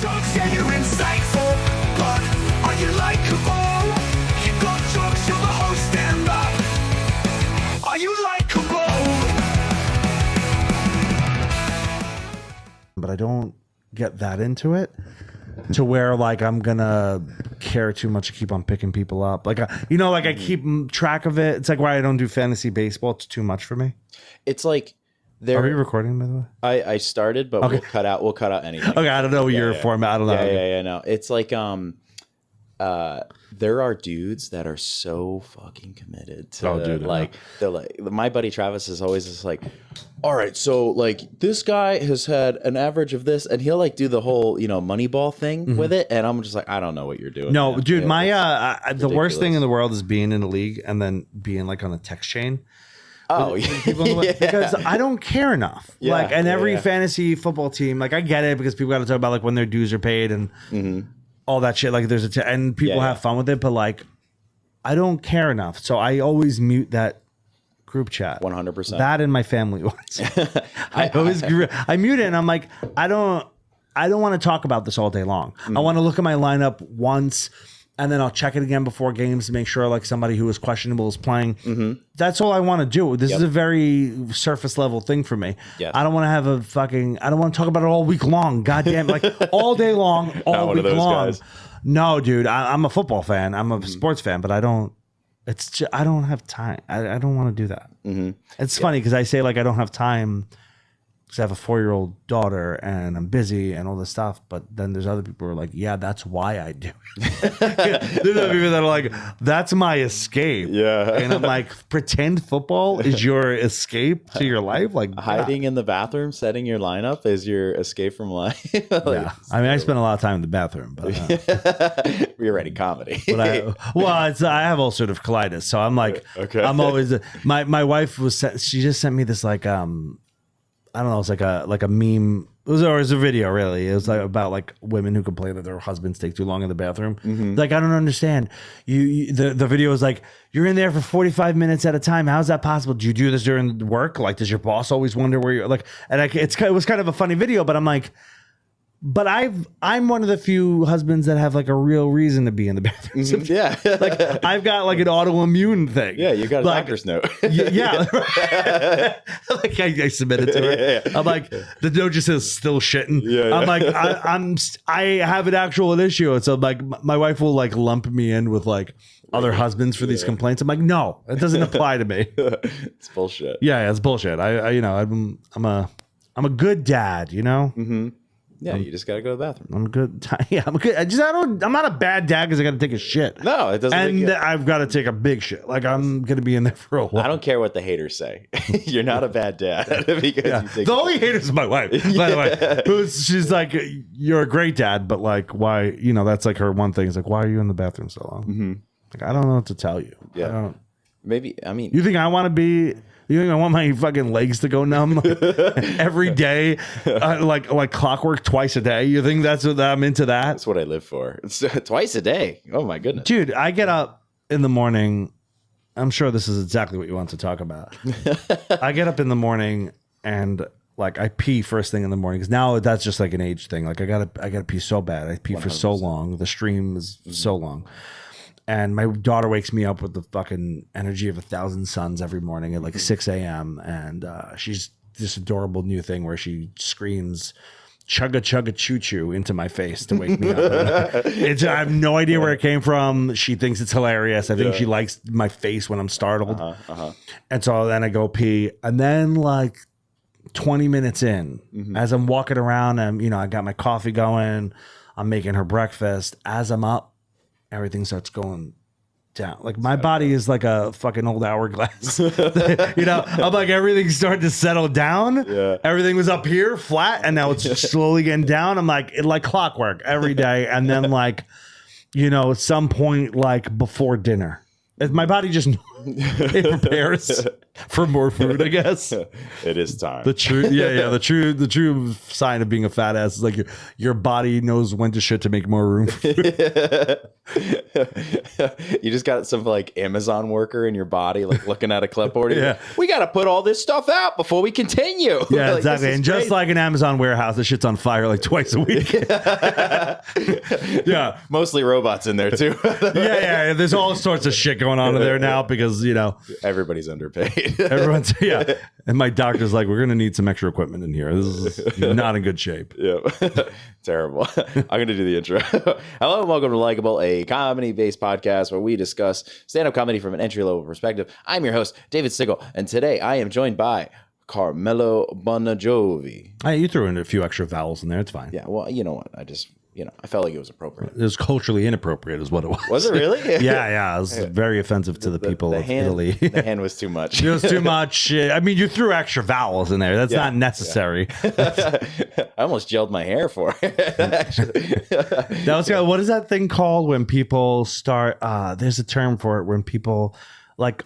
jokes, yeah, you're insightful, but are you likable? You got jokes, you're the host, stand up. Are you likable? But I don't get that into it to where like I'm gonna care too much to keep on picking people up. Like, like I keep track of it. It's like why I don't do fantasy baseball. It's too much for me. It's like Are we recording, by the way? I started, but we'll cut out anything. Okay, I don't know your format. I don't know. Yeah, no. It's like there are dudes that are so fucking committed to they're like my buddy Travis is always just like, all right, so like this guy has had an average of this, and he'll like do the whole Moneyball thing with it, and I'm just like, I don't know what you're doing. No, man. dude, the worst thing in the world is being in a league and then being like on a text chain. Oh, yeah. Because I don't care enough. Yeah, like, and every fantasy football team, like I get it because people got to talk about like when their dues are paid and all that shit. Like there's and people have fun with it, but like I don't care enough. So I always mute that group chat. 100%. That and my family ones. I mute it and I'm like, I don't want to talk about this all day long. I want to look at my lineup once. And then I'll check it again before games to make sure like somebody who is questionable is playing. That's all I want to do. This is a very surface level thing for me. Yes. I don't want to have I don't want to talk about it all week long. Goddamn, like all day long, all week long. Guys. No, dude, I'm a football fan. I'm a sports fan, but I don't have time. I don't want to do that. It's funny because I say like I don't have time because I have a 4-year-old daughter and I'm busy and all this stuff. But then there's other people who are like, yeah, that's why I do it. There's other people that are like, that's my escape. Yeah. And I'm like, pretend football is your escape to your life? Like hiding in the bathroom, setting your lineup is your escape from life. Yeah. I mean, I spend a lot of time in the bathroom, but you're writing comedy. But I have ulcerative colitis. So I'm like, I'm always, my wife she just sent me this like, I don't know. It's like a meme. It was a video, really. It was like about like women who complain that their husbands take too long in the bathroom. Like, I don't understand. The video is like, you're in there for 45 minutes at a time. How's that possible? Do you do this during work? Like, does your boss always wonder where you're like? And it was kind of a funny video, but I'm like, but I'm one of the few husbands that have like a real reason to be in the bathroom. Yeah. Like I've got like an autoimmune thing. Yeah, you got a like, doctor's note. Yeah. Like I submitted to it. I'm like, the note just says still shitting. Yeah. I'm like, I have an actual issue. So like my wife will like lump me in with like other husbands for these complaints. I'm like, no, it doesn't apply to me. It's bullshit. Yeah, it's bullshit. I'm a good dad, Yeah, you just got to go to the bathroom. I'm good. Yeah, I'm good. I'm not a bad dad because I got to take a shit. No, it doesn't. And I've got to take a big shit. Like I'm going to be in there for a while. I don't care what the haters say. You're not a bad dad because you take. The only hater is my wife, by the way. She's like, you're a great dad, but like, why? That's like her one thing. Is like, why are you in the bathroom so long? Like, I don't know what to tell you. Yeah. Maybe. I mean, you think I want to be? You think I want my fucking legs to go numb every day, like clockwork twice a day? You think that's what I'm into that? That's what I live for. It's twice a day. Oh my goodness, dude! I get up in the morning. I'm sure this is exactly what you want to talk about. I get up in the morning and like I pee first thing in the morning because now that's just like an age thing. Like I gotta pee so bad. I pee 100%. For so long. The stream is so long. And my daughter wakes me up with the fucking energy of 1,000 suns every morning at like 6 a.m. And she's this adorable new thing where she screams chugga chugga choo choo into my face to wake me up. I have no idea where it came from. She thinks it's hilarious. I think she likes my face when I'm startled. And so then I go pee. And then like 20 minutes in, as I'm walking around, and I got my coffee going. I'm making her breakfast. As I'm up, everything starts going down. Like my body is like a fucking old hourglass. I'm like, everything's starting to settle down. Yeah. Everything was up here flat and now it's slowly getting down. I'm like, like clockwork every day. And then like, at some point, like before dinner, my body just It prepares for more food, I guess. It is time. The true sign of being a fat ass is like your body knows when to shit to make more room. You just got some like Amazon worker in your body, like looking at a clipboard. Yeah. We got to put all this stuff out before we continue. Yeah, Like, exactly. And just like an Amazon warehouse, the shit's on fire like twice a week. Yeah. Mostly robots in there too. Yeah. There's all sorts of shit going on in there now because, Everybody's underpaid. everyone's, yeah. And my doctor's like, we're going to need some extra equipment in here. This is not in good shape. Yeah. Terrible. I'm going to do the intro. Hello and welcome to Likable, a comedy-based podcast where we discuss stand-up comedy from an entry-level perspective. I'm your host, David Stickle, and today I am joined by Carmelo Bongiovi. Hey, you threw in a few extra vowels in there. It's fine. Yeah, well, you know what? I felt like it was appropriate. It was culturally inappropriate is what it was. Was it really? Yeah. It was very offensive to the people of Italy. The hand was too much. It was too much. I mean, you threw extra vowels in there. That's not necessary. I almost gelled my hair for it, actually. That was what is that thing called when people start? There's a term for it when people like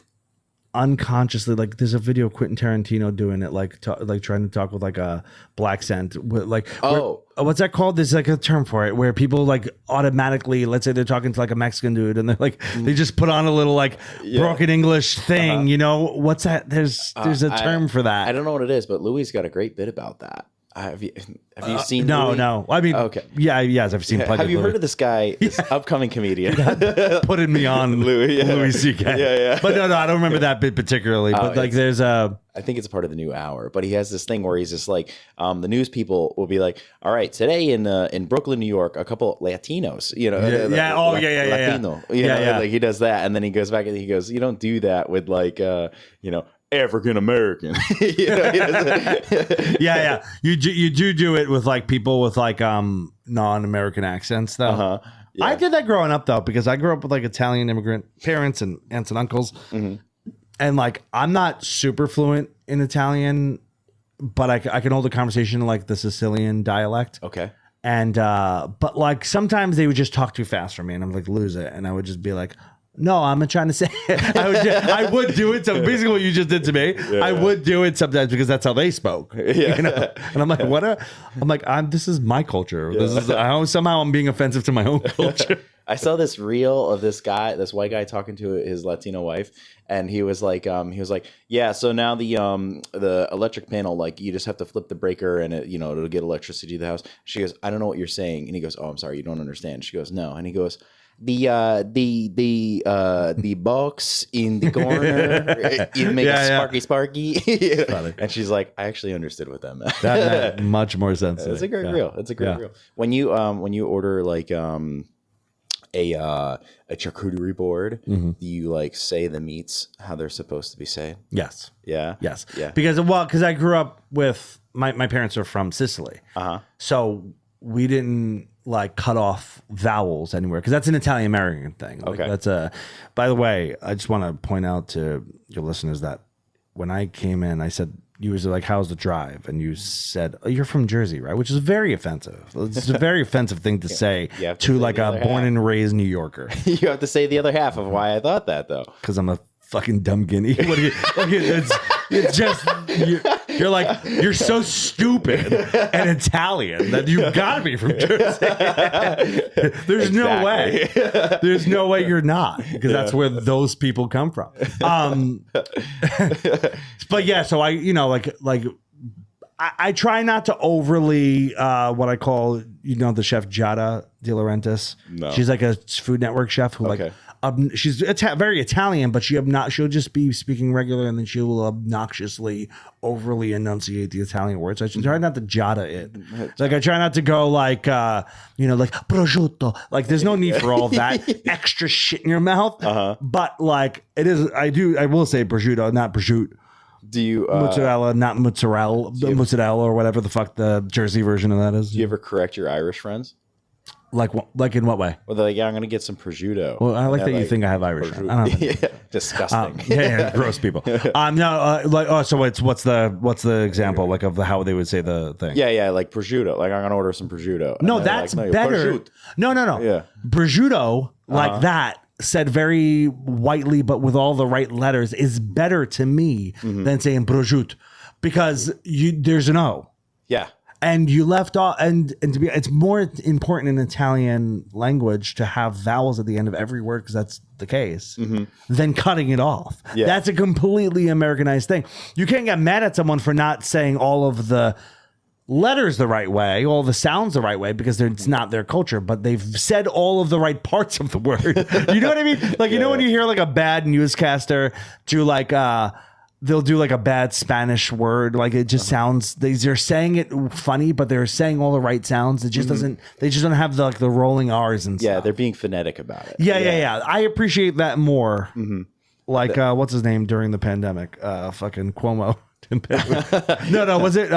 unconsciously, like there's a video of Quentin Tarantino doing it, like trying to talk with like a black accent, what's that called? There's like a term for it where people like automatically, let's say they're talking to like a Mexican dude and they're like they just put on a little like broken English thing, what's that? There's a term for that. I don't know what it is, but Louis got a great bit about that. Have you seen? No. I mean, okay. Yes, I've seen. Have you heard of this guy, this upcoming comedian? Putting me on Louis C.K. Yeah. But no, I don't remember that bit particularly. But like, there's a. I think it's a part of the new hour, but he has this thing where he's just like, the news people will be like, all right, today in Brooklyn, New York, a couple Latinos, Latino, like he does that, and then he goes back and he goes, you don't do that with like, African American. Yeah. You do it with like people with like non-American accents though. Yeah. I did that growing up though because I grew up with like Italian immigrant parents and aunts and uncles, and like I'm not super fluent in Italian, but I can hold a conversation in like the Sicilian dialect. Okay. And but like sometimes they would just talk too fast for me, and I'm like lose it, and I would just be like, no, I'm not trying to say it. I would do it. So basically what you just did to me, I would do it sometimes because that's how they spoke. And I'm like, this is my culture. Somehow I'm being offensive to my own culture. I saw this reel of this white guy talking to his Latino wife, and he was like, yeah, so now the electric panel, like you just have to flip the breaker and it, it'll get electricity to the house. She goes, I don't know what you're saying. And he goes, oh, I'm sorry, you don't understand. She goes, no. And he goes, the box in the corner, you make a sparky. And she's like, I actually understood what that meant. That made much more sense. It's a great reel. It's a great reel. When you order like a charcuterie board, do you like say the meats how they're supposed to be said? Yes. Yeah. Yes. Yeah. Because I grew up with my parents are from Sicily. So we didn't like cut off vowels anywhere because that's an Italian American thing. Like, okay. By the way, I just want to point out to your listeners that when I came in, I said, you was like, how's the drive? And you said, oh, you're from Jersey, right? Which is very offensive. It's a very offensive thing to say to like a born and raised New Yorker. You have to say the other half of why I thought that though. Because I'm a fucking dumb guinea. What do you? It's just you're like you're so stupid and Italian that you've got to be from Jersey. There's no way. There's no way you're not because that's where those people come from. But yeah, so I try not to overly what I call the chef Giada De Laurentiis. No. She's like a Food Network chef who she's very Italian, but she'll just be speaking regular, and then she will obnoxiously overly enunciate the Italian words. I try not to Giada it. Like I try not to go like like prosciutto. Like there's no need for all that extra shit in your mouth. But like it is, I will say prosciutto, not prosciutto. Do you mozzarella, not mozzarella or whatever the fuck the Jersey version of that is? Do you ever correct your Irish friends? Like in what way? Well, they're like, yeah, I'm gonna get some prosciutto. Well, I like that you think I have Irish. I don't know. Disgusting. Gross people. So what's the example like of how they would say the thing? Yeah, like prosciutto. Like I'm gonna order some prosciutto. No, that's better. No. Yeah. Prosciutto like that said very whitely, but with all the right letters, is better to me than saying prosciutto, because there's an O. Yeah. And you left off, and to be, it's more important in Italian language to have vowels at the end of every word, because that's the case, than cutting it off. Yeah. That's a completely Americanized thing. You can't get mad at someone for not saying all of the letters the right way, all the sounds the right way, because it's not their culture, but they've said all of the right parts of the word. You know what I mean? Like, you know, when you hear like a bad newscaster do like, they'll do like a bad Spanish word. Like it just sounds, they're saying it funny, but they're saying all the right sounds. It just doesn't, they just don't have the, like the rolling R's and stuff. Yeah, they're being phonetic about it. Yeah. I appreciate that more. Like, what's his name during the pandemic? Fucking Cuomo. No, was it?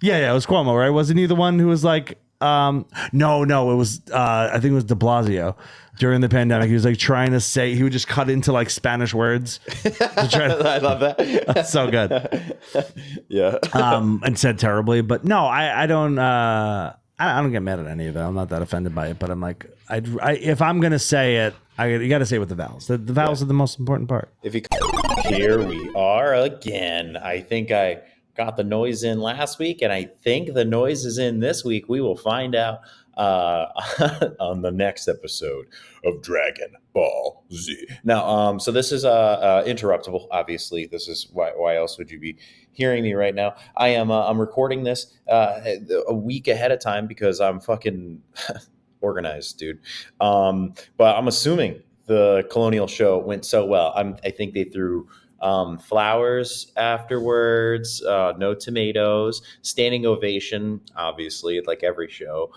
Yeah, it was Cuomo, right? Wasn't he the one who was like, no, it was, I think it was de Blasio during the pandemic. He was like trying to say, he would just cut into like Spanish words. I love that. That's so good. Yeah. And said terribly, but no, I don't get mad at any of it. I'm not that offended by it, but I'm like, if I'm going to say it, you got to say it with the vowels. The vowels are the most important part. Here we are again. I think I got the noise in last week, and I think the noise is in this week. We will find out on the next episode of Dragon Ball Z. Now, so this is interruptible. Obviously, this is why else would you be hearing me right now? I am I'm recording this a week ahead of time because I'm fucking organized, dude. But I'm assuming the Colonial show went so well. I think they threw flowers afterwards, no tomatoes, standing ovation, obviously, like every show.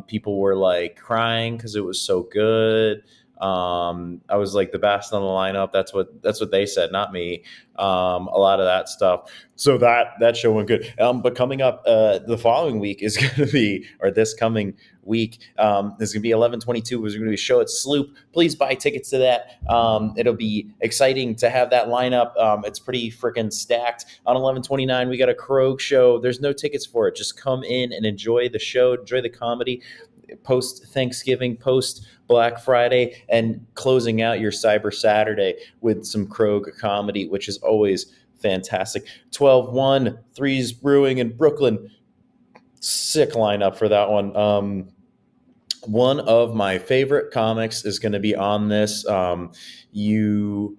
People were like crying because it was so good. I was like the best on the lineup. That's what they said, not me. A lot of that stuff. So that show went good. But coming up, the following week is going to be, or this coming week, is going to be 11/22. We're going to be a show at Sloop. Please buy tickets to that. It'll be exciting to have that lineup. It's pretty freaking stacked. On 11/29, we got a Krog show. There's no tickets for it. Just come in and enjoy the show, enjoy the comedy. Post Thanksgiving, post Black Friday, and closing out your Cyber Saturday with some Krog comedy, which is always fantastic. 12/1, Threes Brewing in Brooklyn. Sick lineup for that one. One of my favorite comics is going to be on this. You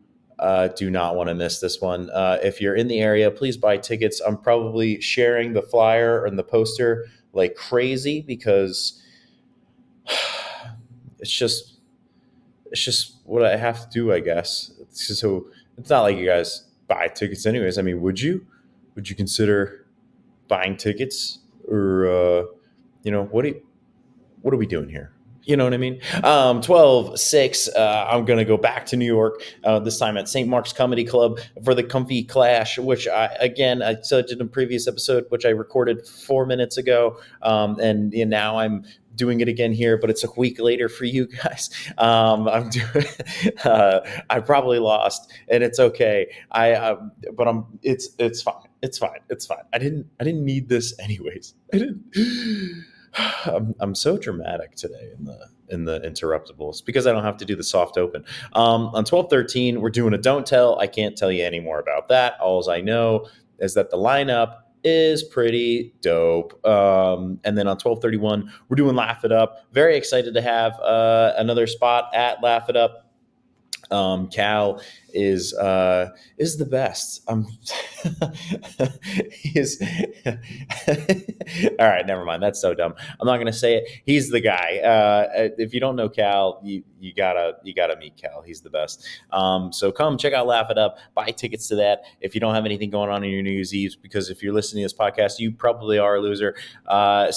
do not want to miss this one. If you're in the area, please buy tickets. I'm probably sharing the flyer and the poster like crazy because it's just what I have to do, I guess. So it's not like you guys buy tickets anyways. I mean, would you consider buying tickets, or what are we doing here? You know what I mean? 12/6, I'm going to go back to New York, this time at St. Mark's Comedy Club for the Comfy Clash, which I said in a previous episode, which I recorded 4 minutes ago. And now I'm doing it again here, but it's a week later for you guys. I'm doing, I probably lost, and it's okay. But it's fine. It's fine. I didn't need this anyways. I'm so dramatic today in the interruptibles because I don't have to do the soft open. On 12/13, we're doing a don't tell. I can't tell you any more about that. All I know is that the lineup is pretty dope. And then on 12/31, we're doing Laugh It Up. Very excited to have another spot at Laugh It Up. Cal is the best. He is. All right, never mind. That's so dumb. I'm not gonna say it. He's the guy. If you don't know Cal, you gotta meet Cal. He's the best. So come check out Laugh It Up. Buy tickets to that. If you don't have anything going on in your New Year's Eve, because if you're listening to this podcast, you probably are a loser. No,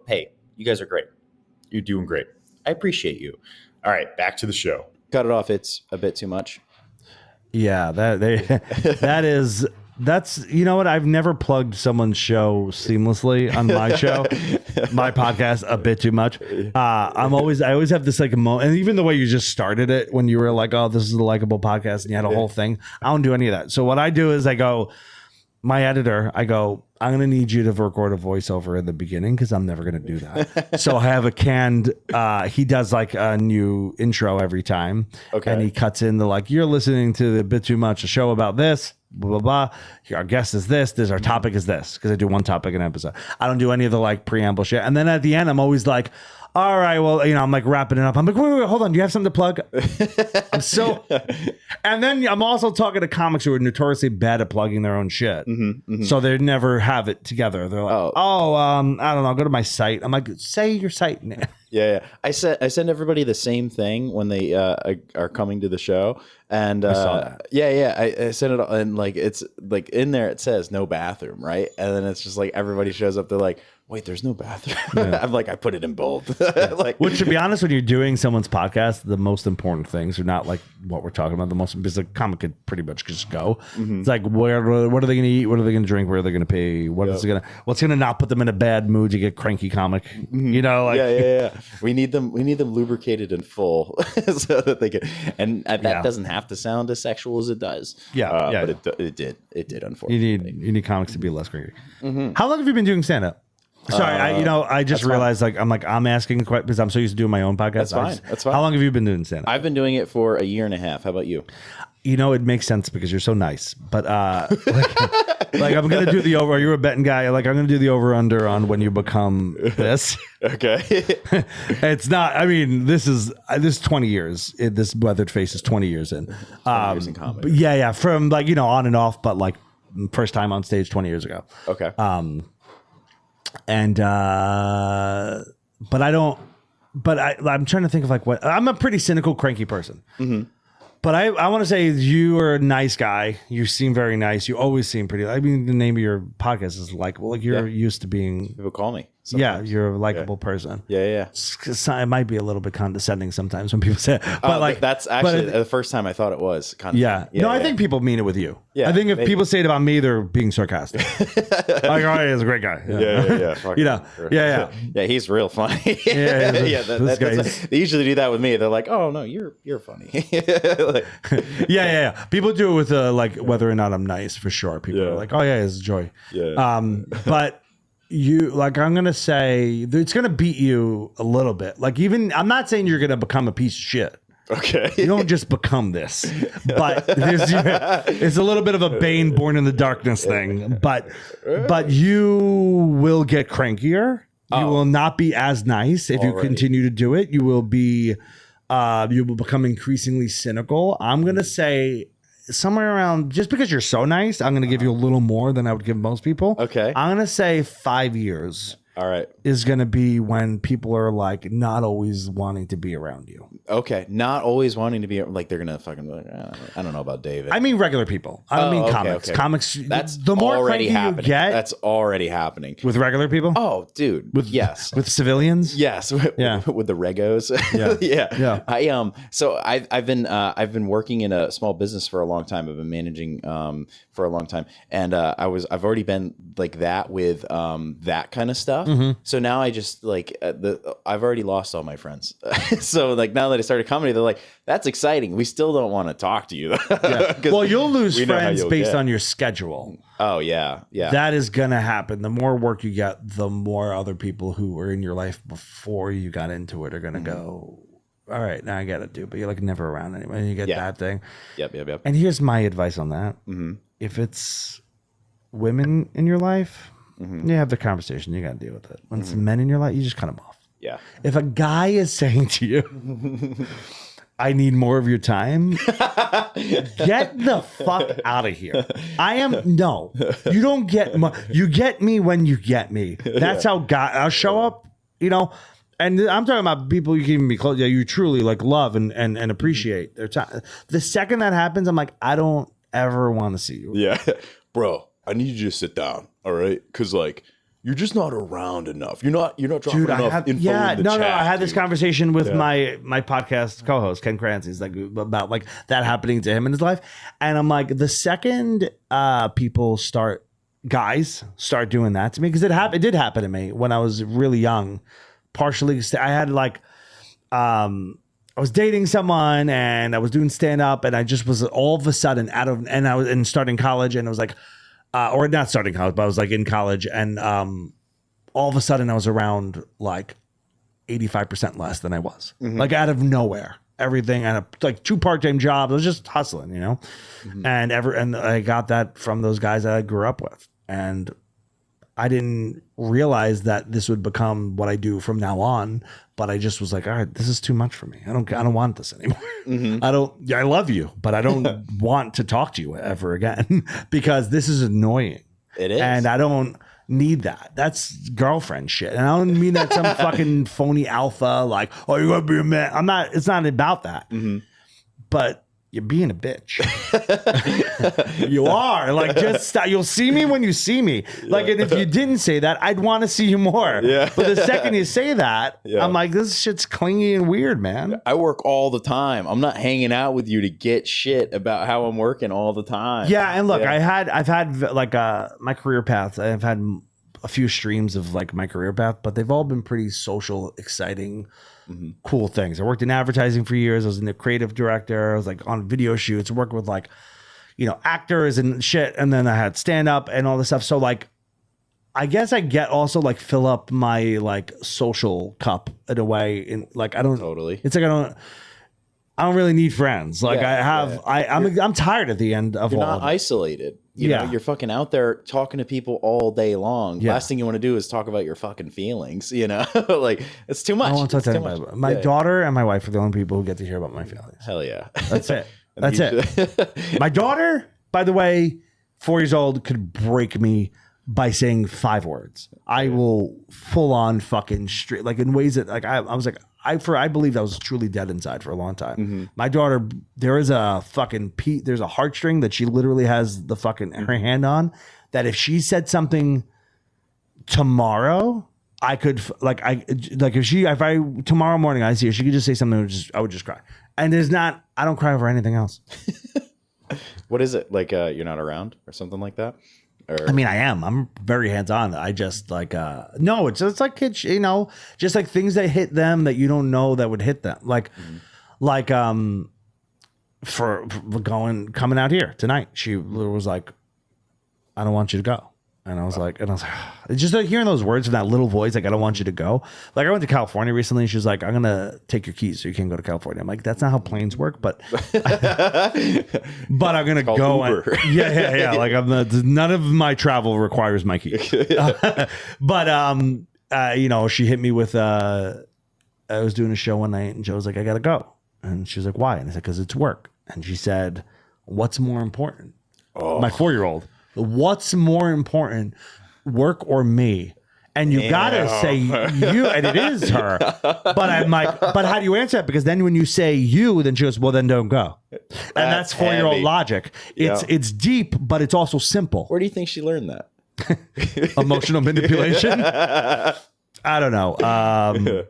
hey, you guys are great. You're doing great. I appreciate you. All right, back to the show. Cut it off. It's a bit too much. Yeah, that's you know what? I've never plugged someone's show seamlessly on my show, my podcast, a bit too much. I always have this like a moment, and even the way you just started it when you were like, "Oh, this is the Likable podcast," and you had a whole thing. I don't do any of that. So what I do is I go, my editor, I go, I'm going to need you to record a voiceover in the beginning because I'm never going to do that. So I have a canned, he does like a new intro every time. Okay. And he cuts in the like, you're listening to a bit too much, a show about this, blah, blah, blah. Our guest is this, our topic is this. Because I do one topic an episode. I don't do any of the like preamble shit. And then at the end, I'm always like, all right, well, I'm like wrapping it up. I'm like, wait, hold on. Do you have something to plug? And then I'm also talking to comics who are notoriously bad at plugging their own shit. So they never have it together. They're like, I don't know, go to my site. I'm like, say your site name. Yeah. I send everybody the same thing when they are coming to the show. And I saw that. I sent it, and like it's like in there it says no bathroom, right? And then it's just like everybody shows up. They're like, wait, there's no bathroom. Yeah. I'm like, I put it in bold. Like, which, to be honest, when you're doing someone's podcast, the most important things are not like what we're talking about. The most, because a comic could pretty much just go. It's like, what are they going to eat? What are they going to drink? Where are they going to pay? What's going to not put them in a bad mood to get cranky comic? Like, yeah. We need them lubricated and full so that they can. And that doesn't have to sound as sexual as it does. But it did. Unfortunately, you need comics to be less cranky. How long have you been doing stand up? Sorry, I just realized I'm asking quite because I'm so used to doing my own podcast. That's fine. How long have you been doing stand up? I've been doing it for a year and a half. How about you? It makes sense because you're so nice. But like I'm gonna do the over. You're a betting guy. Like I'm gonna do the over under on when you become this. Okay. It's not. I mean, this is 20 years. This weathered face is 20 years in. 20 years in comedy. But yeah. From on and off, but like first time on stage 20 years ago. Okay. And but I'm trying to think of like what I'm a pretty cynical, cranky person. But I want to say you are a nice guy. You seem very nice. You always seem pretty. I mean, the name of your podcast is Likable. Like you're used to being. People call me. Sometimes. Yeah, you're a likable person. Yeah. It might be a little bit condescending sometimes when people say it. But that's actually the first time I thought it was condescending. I think people mean it with you. Yeah, I think if people say it about me, they're being sarcastic. Like, oh, he's a great guy. Yeah. Yeah, he's real funny. They usually do that with me. They're like, oh no, you're funny. Yeah. People do it with like whether or not I'm nice for sure. People are like, oh yeah, it's joy. Yeah. But you like, I'm gonna say it's gonna beat you a little bit. Like I'm not saying you're gonna become a piece of shit. Okay. You don't just become this, but it's a little bit of a Bane born in the darkness thing. But you will get crankier. You will not be as nice if you continue to do it. You will become increasingly cynical. I'm gonna say somewhere around, just because you're so nice, I'm gonna give you a little more than I would give most people. Okay. I'm gonna say 5 years. All right. Is going to be when people are like not always wanting to be around you. Okay. Not always wanting to be like, they're going to fucking be like, I don't know about David. I mean regular people. I don't mean comics. Okay. Comics. That's the more already cranky happening. you get. That's already happening. With regular people? Oh, dude. Yes. With civilians? Yes. With the regos. Yeah. So I've been working in a small business for a long time. I've been managing for a long time. And I've already been like that with that kind of stuff. So now I just like I've already lost all my friends. So like now that I started comedy, they're like, that's exciting. We still don't want to talk to you. Well, you'll lose friends based on your schedule. Oh yeah. That is gonna happen. The more work you get, the more other people who were in your life before you got into it are gonna go, all right, now I got to do. But you're like never around anymore. And you get that thing. Yep. And here's my advice on that. If it's women in your life, you have the conversation. You got to deal with it. When it's men in your life, you just cut them off. Yeah. If a guy is saying to you, I need more of your time, get the fuck out of here. You don't get you get me when you get me. That's how I'll show up, and I'm talking about people you can even be close. Yeah, you truly like love and appreciate their time. The second that happens, I'm like, I don't ever want to see you. Yeah. Bro, I need you to sit down. All right. Cause like you're just not around enough. You're not dropping enough info in the chat. I had this conversation with my podcast co-host, Ken Crancy's like about like that happening to him in his life. And I'm like, the second guys start doing that to me, because it did happen to me when I was really young. Partially, I had like, I was dating someone and I was doing stand up, and I just was all of a sudden and starting college, and it was like, or not starting college, but I was like in college, and all of a sudden I was around like 85% less than I was, like out of nowhere. Everything and like 2 part-time jobs. I was just hustling, you know, and I got that from those guys that I grew up with, and I didn't realize that this would become what I do from now on. But I just was like, all right, this is too much for me. I don't want this anymore. I love you, but I don't want to talk to you ever again because this is annoying. It is, and I don't need that. That's girlfriend shit. And I don't mean that some fucking phony alpha, like, oh, you gotta be a man. I'm not, it's not about that. But you're being a bitch. You are. Like, just stop. You'll see me when you see me. Like, and if you didn't say that, I'd want to see you more. Yeah. But the second you say that, I'm like, this shit's clingy and weird, man. I work all the time. I'm not hanging out with you to get shit about how I'm working all the time. Yeah, and look, I've had like my career path. I've had a few streams of like my career path, but they've all been pretty social, exciting, cool things. I worked in advertising for years. I was a creative director. I was like on video shoots, working with like, you know, actors and shit. And then I had stand up and all this stuff. So like, I guess I get also like fill up my like social cup in a way. And like, I don't totally. It's like I don't really need friends. Like I'm tired at the end of you're all. Not of it. isolated. You know, you're fucking out there talking to people all day long. Last thing you want to do is talk about your fucking feelings. You know, like it's too much. I don't want to talk to anybody. My daughter and my wife are the only people who get to hear about my feelings. Hell yeah, that's it. That's it. My daughter, by the way, 4 years old, could break me by saying 5 words. I will full on fucking straight, like in ways that like I was like. I believe I was truly dead inside for a long time. My daughter, there is a fucking there's a heartstring that she literally has the fucking her hand on. That if she said something tomorrow, I could if I tomorrow morning I see her, she could just say something. I would just cry. And I don't cry over anything else. What is it like? You're not around or something like that. I mean, I am. I'm very hands-on. I just like no, it's like kids, you know, just like things that hit them that you don't know that would hit them. Like for coming out here tonight, she was like, I don't want you to go. And I was like, it's just like hearing those words in that little voice, like, I don't want you to go. Like, I went to California recently, and she was like, I'm going to take your keys so you can't go to California. I'm like, that's not how planes work, but but I'm going to go. Yeah. Like, none of my travel requires my keys. But, you know, she hit me with, I was doing a show one night, and Joe was like, I got to go. And she was like, why? And I said, because it's work. And she said, what's more important? My 4-year-old. What's more important, work or me? And you gotta say you, and it is her. But I'm like, but how do you answer that? Because then when you say you, then she goes, well, then don't go. And that's 4-year-old logic. It's deep, but it's also simple. Where do you think she learned that? Emotional manipulation. I don't know,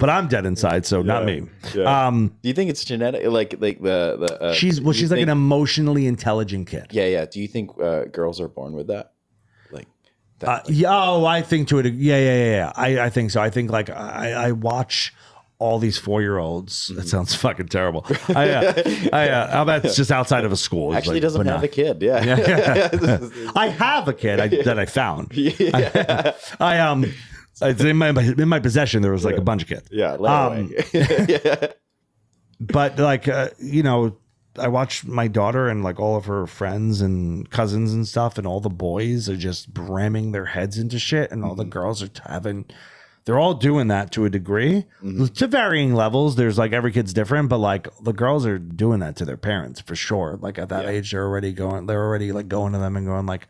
but I'm dead inside, so not me. Yeah. Do you think it's genetic? Like the she's like an emotionally intelligent kid. Yeah. Do you think girls are born with that? Like that? I think to it. Yeah. I think so. I think like I watch all these 4-year-olds. That sounds fucking terrible. That's just outside of a school. Actually, like, doesn't have a kid. Yeah. I have a kid that I found. It's in my possession. There was like a bunch of kids. Yeah. But like, you know, I watched my daughter and like all of her friends and cousins and stuff, and all the boys are just ramming their heads into shit, and all the girls are they're all doing that to a degree, to varying levels. There's like every kid's different, but like the girls are doing that to their parents for sure. Like at that age, they're already like going to them and going like,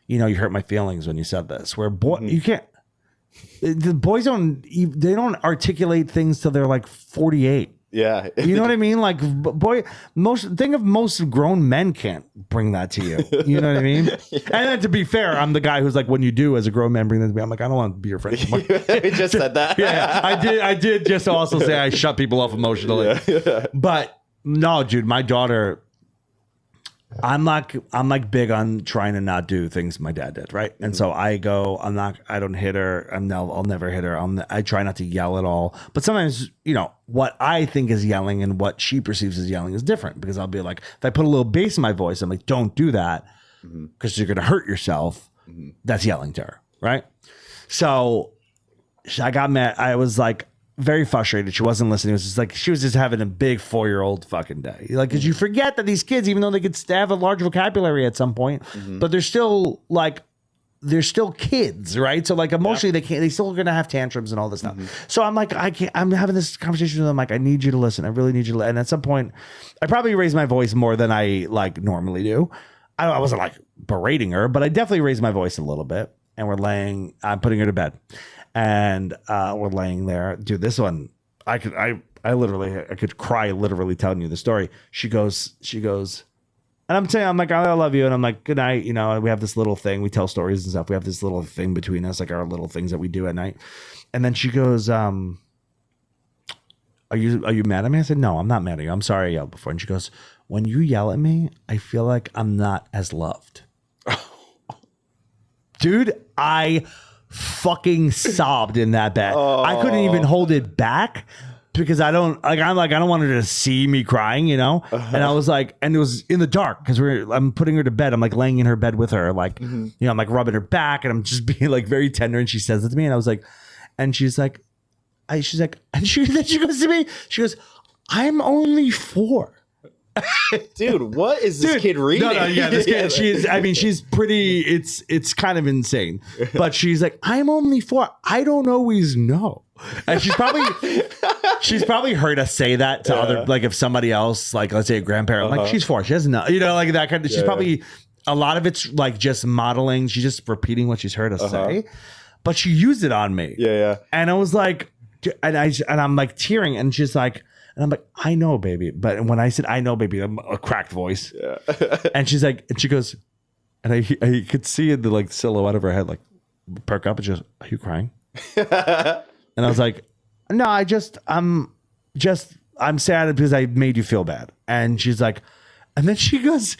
you know, you hurt my feelings when you said this. Where you can't. The boys don't articulate things till they're like 48. Yeah. You know what I mean? Like most grown men can't bring that to you. You know what I mean? And then to be fair, I'm the guy who's like, when you do as a grown man bring that to me, I'm like, I don't want to be your friend anymore. We just said that. Yeah. I did just also say I shut people off emotionally. Yeah. But no, dude, my daughter, I'm like big on trying to not do things my dad did, right? And so I don't hit her. I'll never hit her. I try not to yell at all. But sometimes, you know, what I think is yelling and what she perceives as yelling is different, because I'll be like, if I put a little bass in my voice, I'm like, don't do that. because you're going to hurt yourself. That's yelling to her, right? So I got mad. I was like very frustrated. She wasn't listening. It was just like she was just having a big 4-year-old fucking day. Like, because you forget that these kids, even though they could have a large vocabulary at some point, but they're still like, they're still kids, right? So like emotionally, they still gonna have tantrums and all this stuff. So I'm like, I'm having this conversation with them. Like, I need you to listen. I really need you to listen. And at some point, I probably raised my voice more than I like normally do. I wasn't like berating her, but I definitely raised my voice a little bit. And I'm putting her to bed, and we're laying there. Dude, this one, I could cry literally telling you the story. She goes. And I'm like, I love you. And I'm like, good night. You know, we have this little thing. We tell stories and stuff. We have this little thing between us, like our little things that we do at night. And then she goes, are you mad at me? I said, no, I'm not mad at you. I'm sorry I yelled before. And she goes, when you yell at me, I feel like I'm not as loved. Dude, I fucking sobbed in that bed. I couldn't even hold it back. Because I don't want her to see me crying, you know? And I was like, and it was in the dark because I'm putting her to bed. I'm like laying in her bed with her, like, you know, I'm like rubbing her back and I'm just being like very tender. And she says it to me. And I was like, and she's like, then she goes to me, she goes, I'm only 4. Dude, what is this kid reading? No, yeah, this kid, she's pretty, it's kind of insane. But she's like, I'm only 4. I don't always know. And she's probably heard us say that to other, like if somebody else, like let's say a grandparent, like she's 4, she doesn't know, you know, like that kind of, she's probably, a lot of it's like just modeling. She's just repeating what she's heard us say, but she used it on me. Yeah. And I was like, and I'm like tearing, and she's like, and I'm like, I know, baby. But when I said, I know, baby, I'm a cracked voice. Yeah. And she's like, and she goes, and I could see in the like silhouette of her head, like perk up, and she goes, are you crying? And I was like, no, I'm sad because I made you feel bad. And she's like, and then she goes,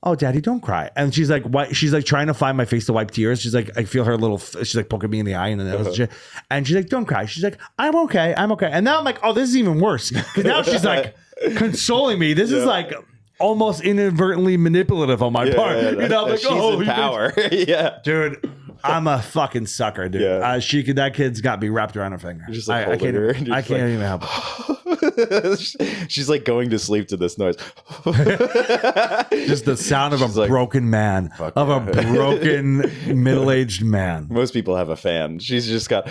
oh, daddy, don't cry. And she's like, why? She's like trying to find my face to wipe tears. She's like, I feel her little, she's like poking me in the eye. And then and she's like, don't cry. She's like, I'm okay. And now I'm like, oh, this is even worse. Because now she's like consoling me. This is like almost inadvertently manipulative on my part. You know, I'm like, she's in power. Yeah. Dude. I'm a fucking sucker, dude. Yeah. That kid's got me wrapped around her finger. Just like I can't even help it. She's like going to sleep to this noise. Just the sound of a broken man, of a broken middle-aged man. Most people have a fan. She's just got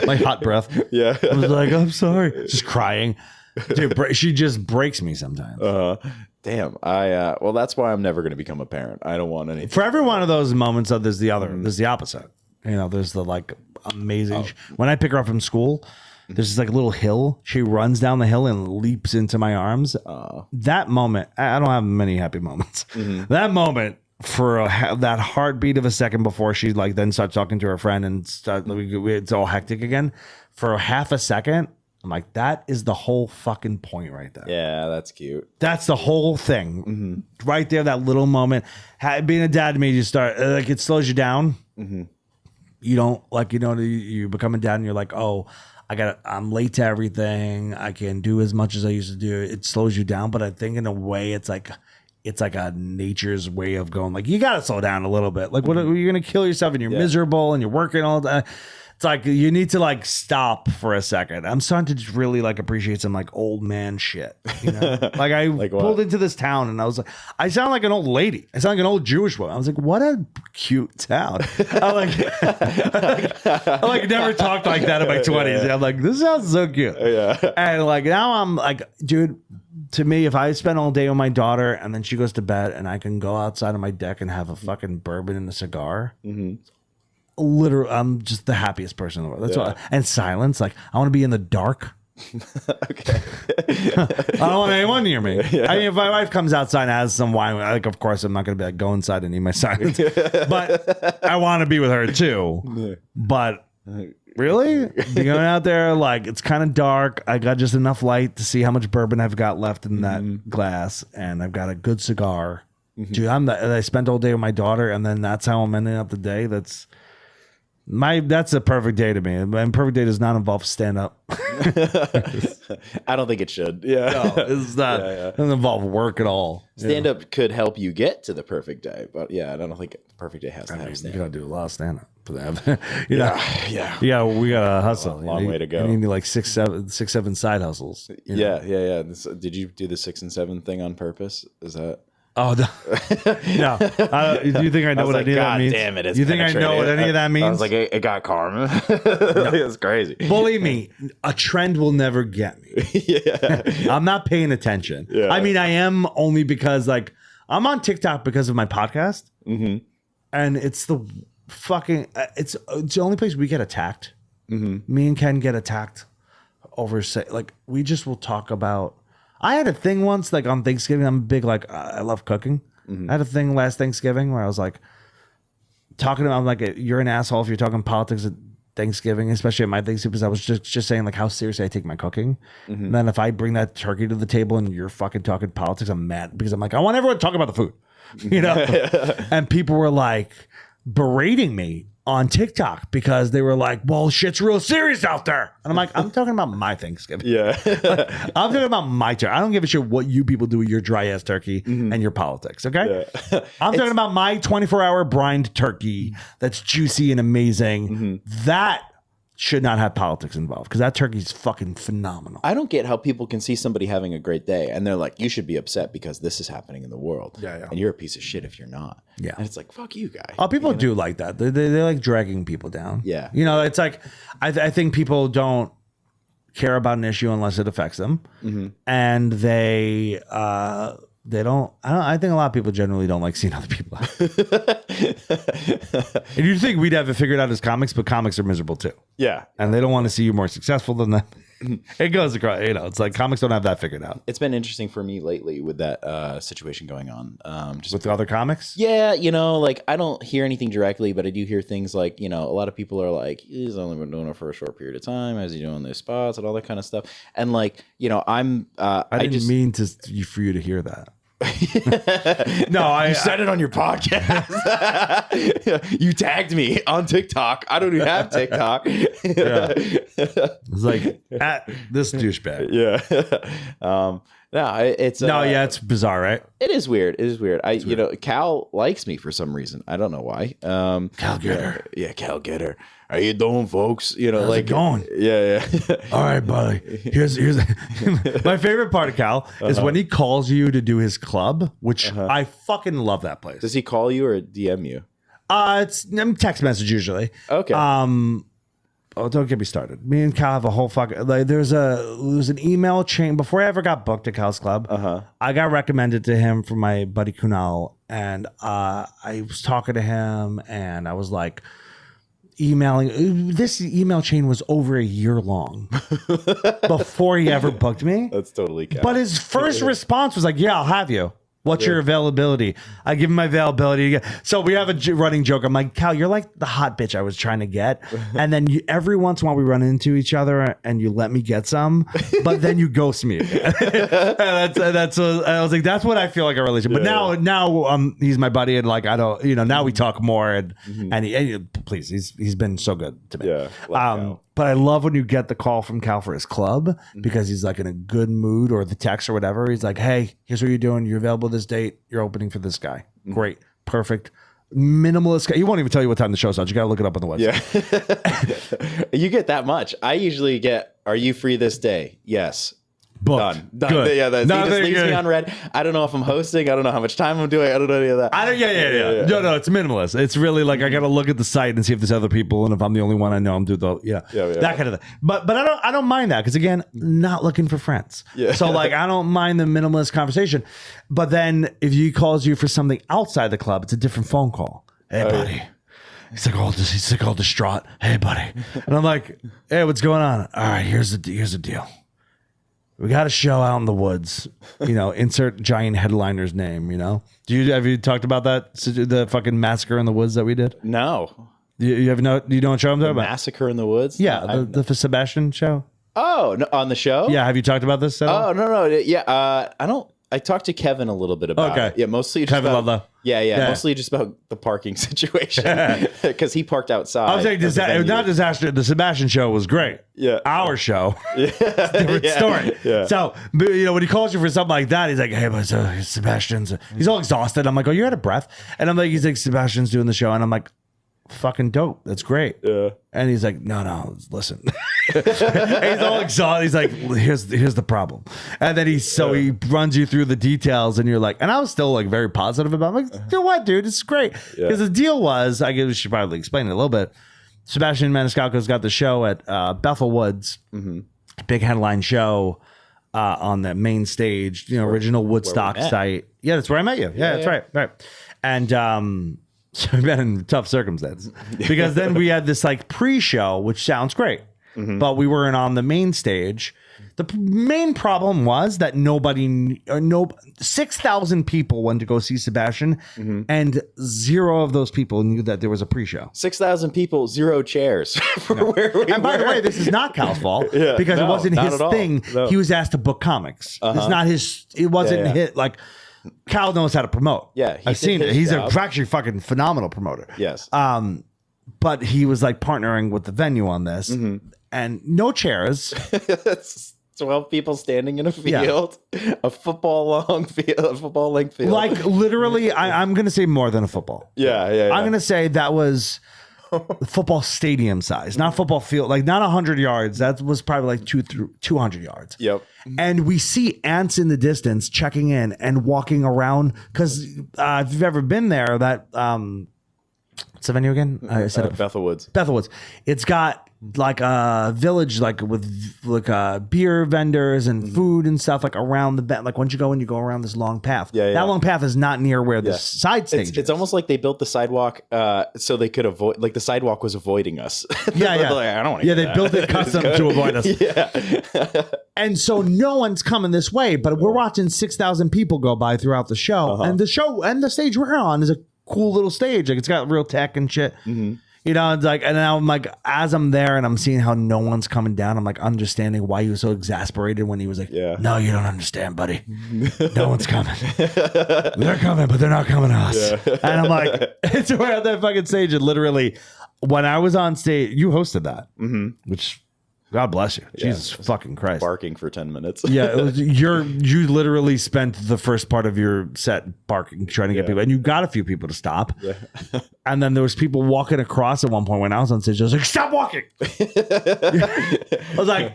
like hot breath. Yeah. I was like, I'm sorry. Just crying. Dude, she just breaks me sometimes. Damn. Well, that's why I'm never going to become a parent. I don't want anything. For every one of those moments, there's the other. There's the opposite. You know, there's the like amazing. When I pick her up from school, there's this like little hill. She runs down the hill and leaps into my arms. That moment, I don't have many happy moments. That moment, for that heartbeat of a second before she like then starts talking to her friend and it's all hectic again. For half a second, I'm like, that is the whole fucking point right there. Yeah, that's cute. That's the whole thing. Right there, that little moment. Being a dad made you start, like, it slows you down. You don't, like, you know, you become a dad and you're like, oh, I'm late to everything. I can't do as much as I used to do. It slows you down. But I think in a way, it's like a nature's way of going, like, you got to slow down a little bit. Like, what, you're going to kill yourself and you're miserable and you're working all the time. It's like you need to like stop for a second. I'm starting to just really like appreciate some like old man shit. You know, like I pulled into this town and I was like, I sound like an old lady. I sound like an old Jewish woman. I was like, what a cute town. I never talked like that in my 20s. I'm like, this sounds so cute. Yeah. And like now I'm like, dude, to me, if I spend all day with my daughter and then she goes to bed and I can go outside on my deck and have a fucking bourbon and a cigar. Literally, I'm just the happiest person in the world. That's why. And silence. Like, I want to be in the dark. Okay. I don't want anyone near me. Yeah. I mean, if my wife comes outside and has some wine, like, of course, I'm not going to be like, go inside and need my silence. But I want to be with her too. But really, going out there, like, it's kind of dark. I got just enough light to see how much bourbon I've got left in that glass, and I've got a good cigar. Dude, I spent all day with my daughter, and then that's how I'm ending up the day. That's a perfect day to me. And perfect day does not involve stand up. I don't think it should. Yeah. No, it's not. It doesn't involve work at all. Stand up could help you get to the perfect day, but yeah, I don't think the perfect day has to have You stand gotta up. do a lot of stand up for that. You know, Yeah. yeah, we gotta hustle. Long way to go. You need like six, seven side hustles. You know? Yeah. Did you do the 6 and 7 thing on purpose? Is that? Oh no! No. Do you think I know what any of that means? Damn it! You think I know what any of that means? I was like, it got karma. It's crazy. Believe me, a trend will never get me. Yeah. I'm not paying attention. Yeah. I mean, I am only because like I'm on TikTok because of my podcast, and it's the fucking it's the only place we get attacked. Me and Ken get attacked over like we just will talk about. I had a thing once like on Thanksgiving. I'm big like I love cooking. I had a thing last Thanksgiving where I was like talking about I'm like you're an asshole if you're talking politics at Thanksgiving, especially at my Thanksgiving, because I was just saying like how seriously I take my cooking. And then if I bring that turkey to the table and you're fucking talking politics, I'm mad because I'm like I want everyone to talk about the food, you know. And people were like berating me on TikTok because they were like, well, shit's real serious out there. And I'm like, I'm talking about my Thanksgiving. Yeah. I'm talking about my turkey. I don't give a shit what you people do with your dry ass turkey and your politics. Okay. Yeah. I'm talking about my 24-hour brined turkey that's juicy and amazing. That should not have politics involved because that turkey's fucking phenomenal. I don't get how people can see somebody having a great day and they're like, you should be upset because this is happening in the world. Yeah. And you're a piece of shit if you're not. Yeah. And it's like, fuck you, guy. Oh, people do like that. They like dragging people down. Yeah. You know, it's like, I think people don't care about an issue unless it affects them. And they don't, I think a lot of people generally don't like seeing other people out. And you'd think we'd have it figured out as comics, but comics are miserable too. Yeah. And they don't want to see you more successful than them. It goes across, you know, it's like comics don't have that figured out. It's been interesting for me lately with that situation going on. Just With the other comics? yeah, you know, like I don't hear anything directly, but I do hear things like, you know, a lot of people are like, he's only been doing it for a short period of time. How's he doing those spots and all that kind of stuff? And like, you know, I didn't mean for you to hear that. No, I said it on your podcast. You tagged me on TikTok. I don't even have TikTok. It's like at this douchebag. Yeah. It's it's bizarre, right? It is weird. It is weird. You know, Cal likes me for some reason. I don't know why. Cal Getter. Yeah, Cal Getter. How you doing, folks? You know, How's like it going? Yeah. All right, buddy. Here's my favorite part of Cal is when he calls you to do his club, which I fucking love that place. Does he call you or DM you? It's text message usually. Okay. Oh, don't get me started. Me and Cal have a whole fucking like. There's an email chain before I ever got booked at Cal's club. I got recommended to him from my buddy Kunal, and I was talking to him, and I was like emailing. This email chain was over a year long before he ever booked me. That's totally Cal. But his first response was like, "Yeah, I'll have you. What's your availability?" I give him my availability. So we have a running joke. I'm like, Cal, you're like the hot bitch I was trying to get. And then every once in a while we run into each other and you let me get some, but then you ghost me. And I was like, that's what I feel like a relationship. But now he's my buddy and like, I don't, you know, now we talk more and please, he's been so good to me. Yeah. But I love when you get the call from Cal for his club because he's like in a good mood, or the text or whatever. He's like, hey, here's what you're doing. You're available this date. You're opening for this guy. Great. Perfect. Minimalist guy. He won't even tell you what time the show's on. You got to look it up on the website. Yeah. You get that much. I usually get, are you free this day? Yes. Booked. Done. Good. Yeah, he just leaves me on red. I don't know if I'm hosting. I don't know how much time I'm doing. I don't know any of that. Yeah. No, it's minimalist. It's really like I got to look at the site and see if there's other people, and if I'm the only one I know, I'm doing that kind of thing. But I don't mind that because again, not looking for friends. Yeah. So like I don't mind the minimalist conversation. But then if he calls you for something outside the club, it's a different phone call. Hey, buddy. He's like all distraught. Hey, buddy. And I'm like, hey, what's going on? All right, here's the deal. We got a show out in the woods, you know, insert giant headliner's name, you know. Have you talked about that? The fucking massacre in the woods that we did? No. You have no, you know what show I'm talking about? Massacre in the Woods? Yeah, the Sebastian show. Oh, no, on the show? Yeah, have you talked about this at all? Oh, no. Yeah, I don't I talked to Kevin a little bit about it. Yeah, mostly just Kevin about, Ludlow. Yeah, mostly just about the parking situation because he parked outside. I was saying, not disaster. The Sebastian show was great. Yeah, our show, different story. Yeah. So, when he calls you for something like that, he's like, "Hey, but Sebastian's." He's all exhausted. I'm like, "Oh, you're out of breath," and I'm like, "He's like, Sebastian's doing the show," and I'm like, "Fucking dope. That's great." Yeah. And he's like, no, listen. He's all exhausted. He's like, here's the problem. And then he runs you through the details, and you're like, and I was still like very positive about it. I'm like, you know what, dude? It's great. Because the deal was, I guess we should probably explain it a little bit. Sebastian Maniscalco's got the show at Bethel Woods, big headline show on the main stage, original Woodstock site. Yeah, that's where I met you. Yeah, that's right. And so we've been in tough circumstances because then we had this like pre-show, which sounds great, but we weren't on the main stage. The main problem was that 6,000 people went to go see Sebastian, and 0 of those people knew that there was a pre-show. 6,000 people, 0 chairs for where we And by the way, this is not Cal's fault because it wasn't his thing. No. He was asked to book comics. It's not his. It wasn't his. Like Cal knows how to promote. Yeah, I've seen it. He's actually fucking phenomenal promoter. Yes. But he was like partnering with the venue on this, and no chairs. 12 people standing in a field, a football length field. Like literally, I'm going to say more than a football. Yeah. I'm going to say that was football stadium size, not football field, like not 100 yards. That was probably like 200 yards. Yep. And we see ants in the distance checking in and walking around because if you've ever been there, that what's the venue again? I said Bethel Woods. Bethel Woods. It's got like a village, like with like beer vendors and food and stuff, like around the like once you go in, you go around this long path. That long path is not near where the side stage is. It's almost like they built the sidewalk so they could avoid, like the sidewalk was avoiding us. Yeah. Like, I don't want to. They built it custom to avoid us. Yeah. And so no one's coming this way, but we're watching 6,000 people go by throughout the show, and the show and the stage we're on is a cool little stage. Like it's got real tech and shit. It's like, and now I'm like, as I'm there and I'm seeing how no one's coming down, I'm like understanding why he was so exasperated when he was like, no, you don't understand, buddy. No one's coming. They're coming, but they're not coming to us. Yeah. And I'm like, it's around that fucking stage. And literally, when I was on stage, you hosted that, which God bless you. Jesus fucking Christ. Barking for 10 minutes. Yeah, it was, you literally spent the first part of your set barking, trying to get people, and you got a few people to stop. Yeah. And then there was people walking across at one point when I was on stage. I was like, stop walking. I was like,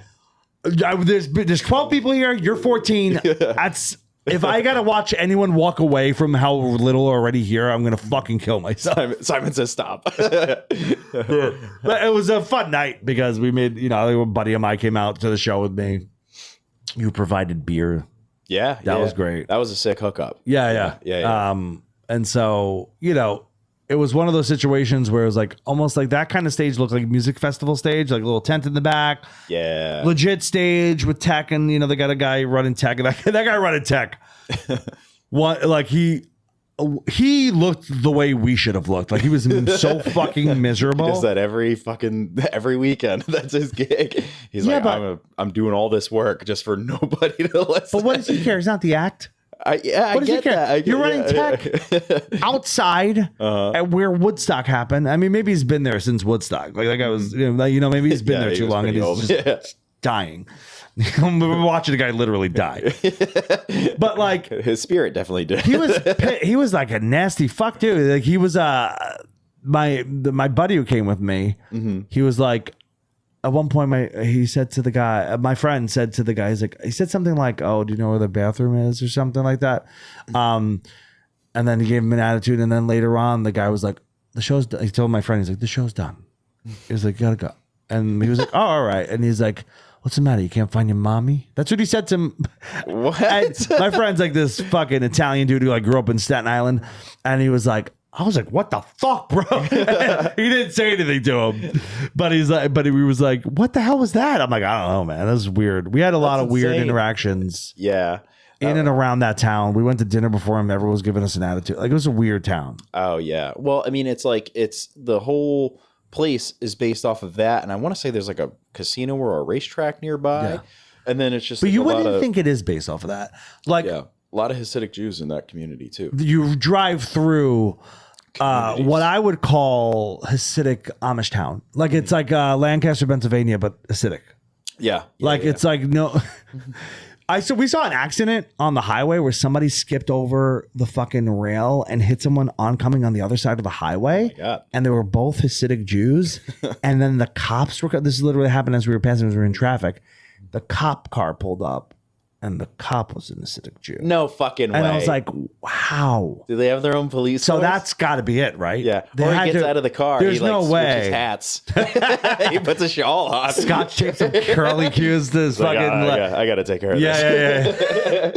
there's 12 people here. You're 14. That's if I gotta watch anyone walk away from how little already here, I'm gonna fucking kill myself. Simon says stop. But it was a fun night because we made, a buddy of mine came out to the show with me. You provided beer. Yeah. That was great. That was a sick hookup. Yeah. And so, it was one of those situations where it was like almost like that kind of stage looked like a music festival stage, like a little tent in the back. Yeah. Legit stage with tech, and they got a guy running tech, and that guy running tech. He looked the way we should have looked. Like he was so fucking miserable. He does that every weekend. That's his gig. He's like, I'm doing all this work just for nobody to listen. But what does he care? He's not the act. I get that. You're running tech outside at where Woodstock happened. I mean, maybe he's been there since Woodstock. Like that guy was, maybe he's been there too long and he's just dying. We're watching a guy literally die. But like his spirit definitely did. he was like a nasty fuck dude. Like he was my buddy who came with me. He was like, at one point, my friend said to the guy, he said something like, "Oh, do you know where the bathroom is?" or something like that. And then he gave him an attitude. And then later on, the guy was like, "The show's done." He told my friend, he's like, "The show's done." He was like, "Gotta go." And he was like, "Oh, all right." And he's like, "What's the matter? You can't find your mommy?" That's what he said to him. What? My friend's like this fucking Italian dude who grew up in Staten Island, and he was like, I was like, "What the fuck, bro?" He didn't say anything to him, but he was like, "What the hell was that?" I'm like, "I don't know, man. That was weird." We had a lot of weird interactions. Yeah. In and around that town. We went to dinner before him. Everyone was giving us an attitude. Like it was a weird town. Oh yeah. Well, I mean, it's the whole place is based off of that, and I want to say there's like a casino or a racetrack nearby, and then it's just. But you wouldn't think it is based off of that. Like A lot of Hasidic Jews in that community too. You drive through what I would call Hasidic Amish town. Like it's like Lancaster, Pennsylvania, but Hasidic. Yeah. Like it's like no. We saw an accident on the highway where somebody skipped over the fucking rail and hit someone oncoming on the other side of the highway. And they were both Hasidic Jews. And then the cops were. This literally happened as we were passing, as we were in traffic. The cop car pulled up. And the cop was an Hasidic Jew. No fucking way. And I was like, wow. Do they have their own police So force? that's got to be it, right? Yeah. Or he gets out of the car. There's he like no way. switches hats. He puts a shawl on. Scott shapes some curly cues to his Like, fucking. I got to take care of this.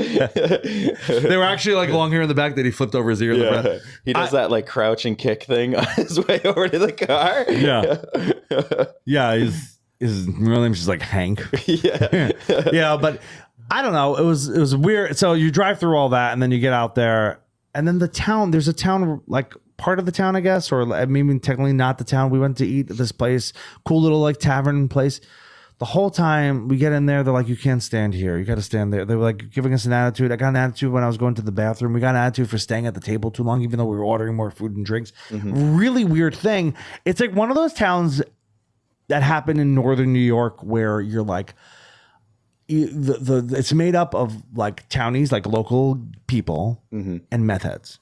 Yeah. They were actually like long hair in the back that he flipped over his ear in the front. He does that like crouch and kick thing on his way over to the car. Yeah. His real name's just like Hank. Yeah, but I don't know. It was weird. So you drive through all that, and then you get out there, and then the town. There's a town, like part of the town, I guess, or maybe technically not the town. We went to eat at this place, cool little like tavern place. The whole time we get in there, they're like, "You can't stand here. You got to stand there." They were like giving us an attitude. I got an attitude when I was going to the bathroom. We got an attitude for staying at the table too long, even though we were ordering more food and drinks. Really weird thing. It's like one of those towns that happen in northern New York where you're like. It's made up of like townies, like local people, and meth heads.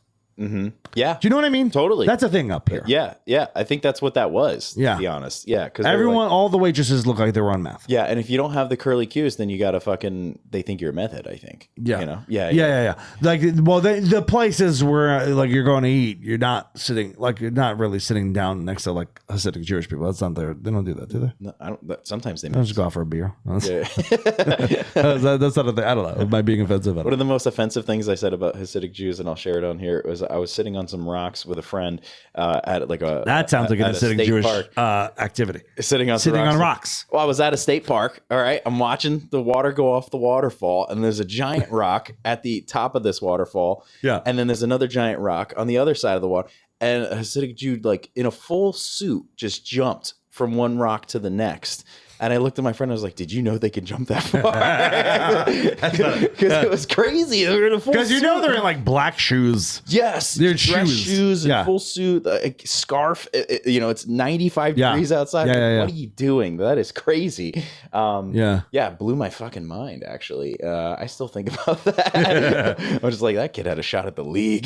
Yeah. Do you know what I mean? Totally. That's a thing up here. Yeah. I think that's what that was, to be honest. Yeah. Because everyone, all the waitresses look like they were on meth. Yeah. And if you don't have the curly cues, then you got to they think you're a meth head, I think. Yeah. You know? Yeah. Like, well, the places where like you're going to eat, you're not really sitting down next to like Hasidic Jewish people. That's not there. They don't do that, do they? No, I don't. Sometimes they don't just go out for a beer. That's Yeah. that's not a thing. I don't know. Am I being offensive? One of the most offensive things I said about Hasidic Jews, and I'll share it on here, was I was sitting on some rocks with a friend at like a. That sounds like an Hasidic Jewish park. activity. Sitting on rocks. Well, I was at a state park. All right, I'm watching the water go off the waterfall, and there's a giant rock at the top of this waterfall. Yeah, and then there's another giant rock on the other side of the water, and a Hasidic Jew, like in a full suit, just jumped from one rock to the next. And I looked at my friend. I was like, "Did you know they can jump that far?" Because it was crazy. They were in a full. Because they're in like black shoes. Yes, they're dress shoes and full suit, a scarf. It's 95 degrees outside. Yeah. What are you doing? That is crazy. It blew my fucking mind. Actually, I still think about that. I was just like, that kid had a shot at the league.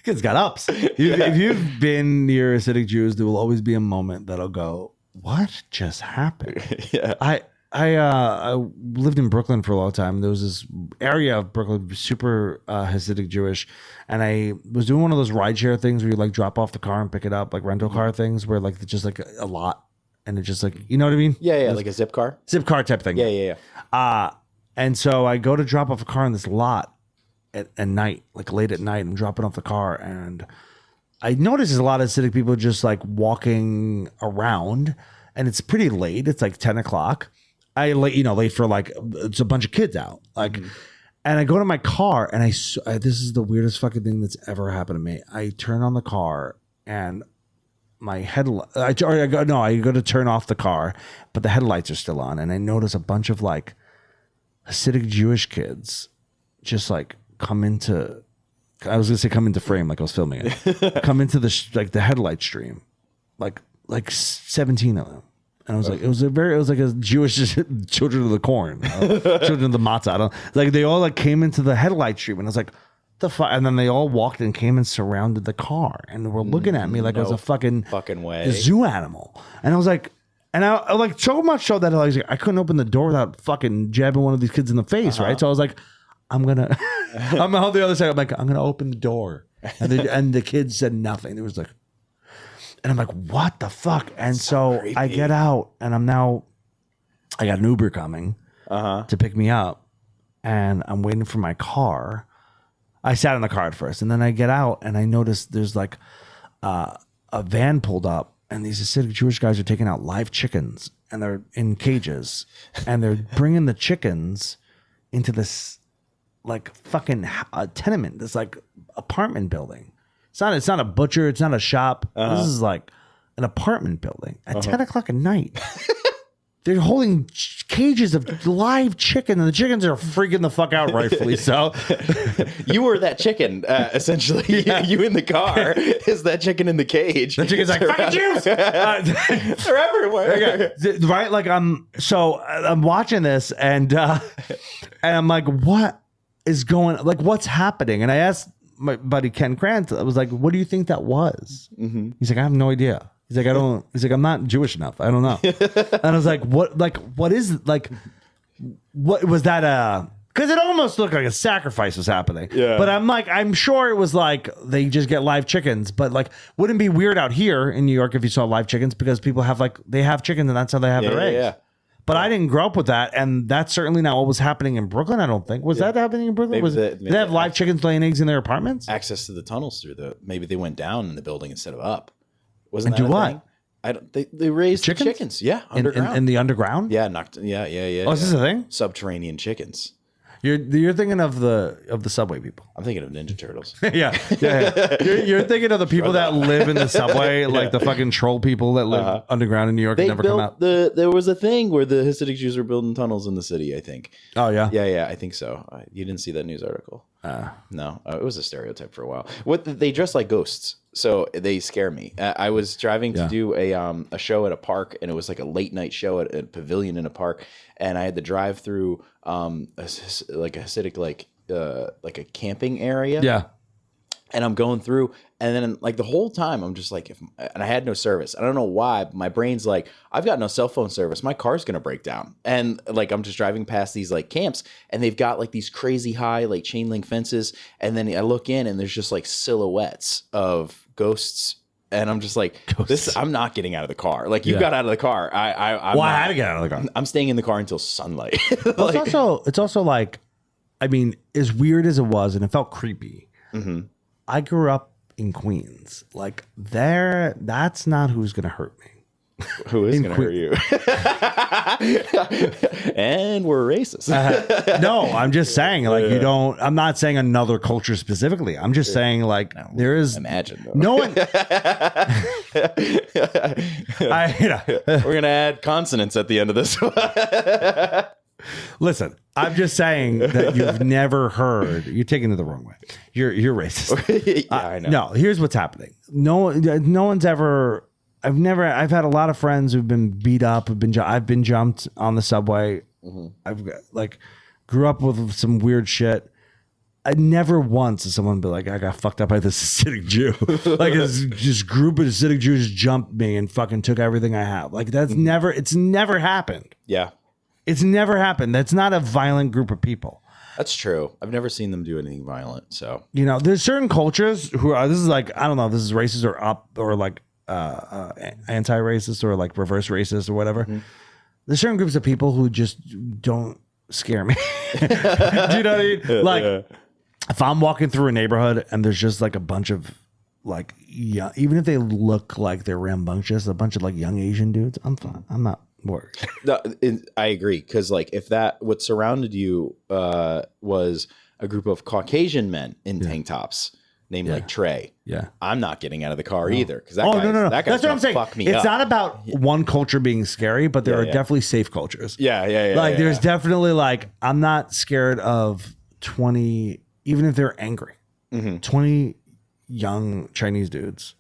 Kid's got ups. If you've been near Hasidic Jews, there will always be a moment that'll go, what just happened? I lived in Brooklyn for a long time. There was this area of Brooklyn, super Hasidic Jewish, and I was doing one of those rideshare things where you like drop off the car and pick it up, like rental car things, where like it's just like a lot, and it's just like, you know what I mean? Yeah, like a zip car type thing. Yeah. And so I go to drop off a car in this lot at night, like late at night, and dropping off the car, and I noticed there's a lot of Hasidic people just like walking around, and it's pretty late. It's like 10 o'clock. Late for like, it's a bunch of kids out. Like, and I go to my car, and this is the weirdest fucking thing that's ever happened to me. I turn on the car, and my headlight, I go to turn off the car, but the headlights are still on. And I notice a bunch of like Hasidic Jewish kids just like come into frame, like I was filming it. Come into the headlight stream, like 17 of them, and I was like, it was like a Jewish children of the corn, children of the matzah. They all like came into the headlight stream, and I was like, the fuck, and then they all walked and came and surrounded the car, and were looking at me like I was a fucking way zoo animal, and I was like. And I like so much so that I couldn't open the door without fucking jabbing one of these kids in the face, right? So I was like, I'm on the other side. I'm like, I'm gonna open the door, and the kids said nothing. There was like, and I'm like, what the fuck? And so I get out, and I got an Uber coming to pick me up, and I'm waiting for my car. I sat in the car at first, and then I get out, and I notice there's like a van pulled up. And these Hasidic Jewish guys are taking out live chickens, and they're in cages, and they're bringing the chickens into this like fucking tenement, this like apartment building. It's not a butcher, it's not a shop. This is like an apartment building at 10 o'clock at night. They're holding cages of live chicken, and the chickens are freaking the fuck out, rightfully so. You were that chicken, essentially. Yeah. You in the car is that chicken in the cage. The chicken's like, fucking juice! They're everywhere. Right? Like, I'm watching this, and I'm like, what is going, like, what's happening? And I asked my buddy Ken Krantz, I was like, what do you think that was? Mm-hmm. He's like, I have no idea. He's like, I'm not Jewish enough. I don't know. And I was like, what is, like, what was that? Because it almost looked like a sacrifice was happening. Yeah. But I'm like, I'm sure it was like they just get live chickens. But like, wouldn't it be weird out here in New York if you saw live chickens? Because people have they have chickens and that's how they have their eggs. Yeah. But I didn't grow up with that, and that's certainly not what was happening in Brooklyn. I don't think was that happening in Brooklyn. Did they have live chickens laying eggs in their apartments? Access to the tunnels through maybe they went down in the building instead of up. Wasn't that do what? Thing? I don't. They raised chickens. Yeah, underground. In the underground. Yeah, Yeah. Oh, is this a thing? Subterranean chickens. You're thinking of the subway people. I'm thinking of Ninja Turtles. yeah. You're thinking of the people that live in the subway, like the fucking troll people that live underground in New York and never come out. There was a thing where the Hasidic Jews were building tunnels in the city, I think. Oh, yeah? Yeah, I think so. You didn't see that news article? No, it was a stereotype for a while. They dress like ghosts, so they scare me. I was driving to do a show at a park, and it was like a late night show at a pavilion in a park, and I had to drive through a Hasidic like a camping area. Yeah. And I'm going through, and then like the whole time I'm just like, and I had no service. I don't know why, but my brain's like, I've got no cell phone service. My car's gonna break down. And like I'm just driving past these like camps, and they've got like these crazy high like chain link fences. And then I look in, and there's just like silhouettes of ghosts. And I'm just like, I'm not getting out of the car. Like you got out of the car. I had to get out of the car. I'm staying in the car until sunlight. It's also like, I mean, as weird as it was, and it felt creepy. Mm-hmm. I grew up in Queens. Like that's not who's gonna hurt me. Who is gonna hurt you? And we're racist. No, I'm just saying, like, you don't. I'm not saying another culture specifically. I'm just saying, like, there is. Imagine though. No one. We're gonna add consonants at the end of this one. Listen, I'm just saying that you've never heard. You're taking it the wrong way. You're racist. Yeah, I know. No, here's what's happening. No one's ever. I've had a lot of friends who've been beat up. I've been jumped on the subway. Mm-hmm. I've grew up with some weird shit. I never once has someone be like, I got fucked up by this Hasidic Jew. Like this group of Hasidic Jews jumped me and fucking took everything I have. Like it's never happened. Yeah. It's never happened. That's not a violent group of people. That's true. I've never seen them do anything violent. So, there's certain cultures who are, this is like, I don't know if this is racist or like anti-racist or like reverse racist or whatever. Mm-hmm. There's certain groups of people who just don't scare me. Do you know what I mean? Like if I'm walking through a neighborhood and there's just like a bunch of like, even if they look like they're rambunctious, a bunch of like young Asian dudes, I'm fine. I'm not worried. No, I agree. Cause like if what surrounded you was a group of Caucasian men in tank tops named like Trey. Yeah. I'm not getting out of the car either. Cause no. That guy's That's what I'm saying. Fuck me it's up. Not about one culture being scary, but there are definitely safe cultures. Yeah. Like there's definitely like, I'm not scared of 20, even if they're angry, 20 young Chinese dudes.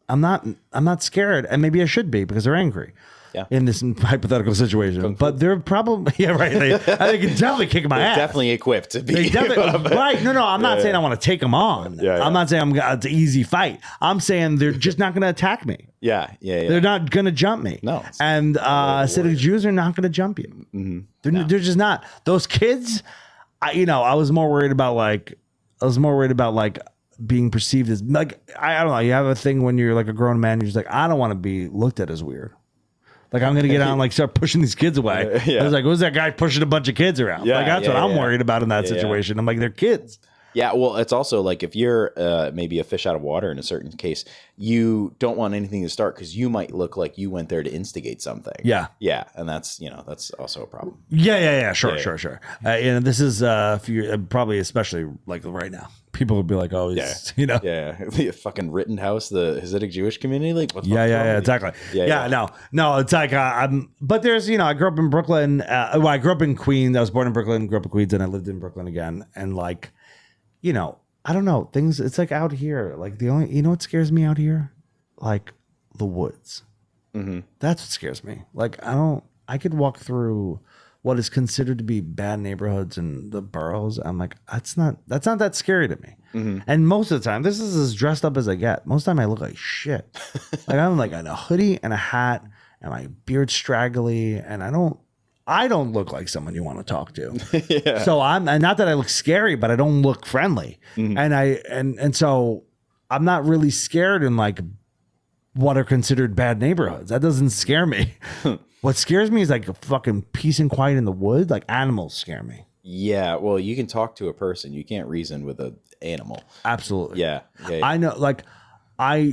I'm not scared, and maybe I should be because they're angry. Yeah. In this hypothetical situation, but they're probably right. They can definitely kick my ass. Definitely equipped to be right. No, I'm not saying I want to take them on. I'm not saying it's an easy fight. I'm saying they're just not going to attack me. Yeah. They're not going to jump me. No. And Hasidic Jews are not going to jump you. Mm-hmm. They're just not. Those kids. I was more worried about like being perceived as like I don't know. You have a thing when you're like a grown man. You're just like, I don't want to be looked at as weird. Like I'm gonna get out and like start pushing these kids away. I was like, who's that guy pushing a bunch of kids around? Like that's what I'm worried about in that situation. I'm like, they're kids. Yeah, well, it's also like if you're maybe a fish out of water in a certain case, you don't want anything to start because you might look like you went there to instigate something. Yeah. Yeah, and that's also a problem. Yeah. Sure. And this is probably especially like right now. People would be like, "Oh, you know, the fucking Rittenhouse, the Hasidic Jewish community, like, what's exactly, no, it's like but there's, I grew up in Brooklyn. Well, I grew up in Queens. I was born in Brooklyn, grew up in Queens, and I lived in Brooklyn again. And like, I don't know things. It's like out here, like the only, what scares me out here, like the woods. Mm-hmm. That's what scares me. Like I could walk through what is considered to be bad neighborhoods in the boroughs. I'm like, that's not that scary to me. Mm-hmm. And most of the time, this is as dressed up as I get. Most of the time I look like shit. Like I'm like in a hoodie and a hat and my beard's straggly, and I don't look like someone you want to talk to. Yeah. So and not that I look scary, but I don't look friendly. Mm-hmm. And so I'm not really scared in like what are considered bad neighborhoods. That doesn't scare me. What scares me is like a fucking peace and quiet in the woods. Like animals scare me. Yeah, well, you can talk to a person. You can't reason with an animal. Absolutely. Yeah. I know, like, I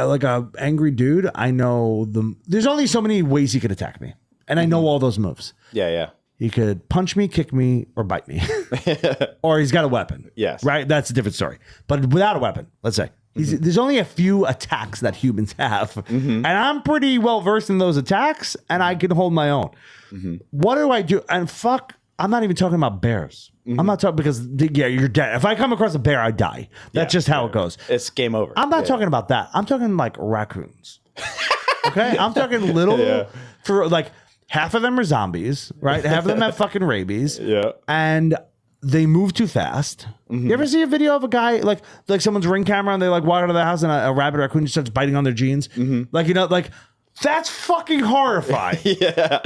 like a angry dude. I know there's only so many ways he could attack me. And I know all those moves. Yeah. He could punch me, kick me, or bite me. Or he's got a weapon. Yes. Right? That's a different story. But without a weapon, let's say. There's only a few attacks that humans have. Mm-hmm. And I'm pretty well versed in those attacks, and I can hold my own. Mm-hmm. What do I do? And I'm not even talking about bears. Mm-hmm. I'm not talking because, you're dead. If I come across a bear, I die. That's just how it goes. It's game over. I'm not talking about that. I'm talking like raccoons. Okay? I'm talking little, for like half of them are zombies, right? Half of them have fucking rabies. Yeah. And they move too fast. Mm-hmm. You ever see a video of a guy like someone's Ring camera and they like walk out of the house and a rabbit or raccoon just starts biting on their jeans? Mm-hmm. That's fucking horrifying. Yeah.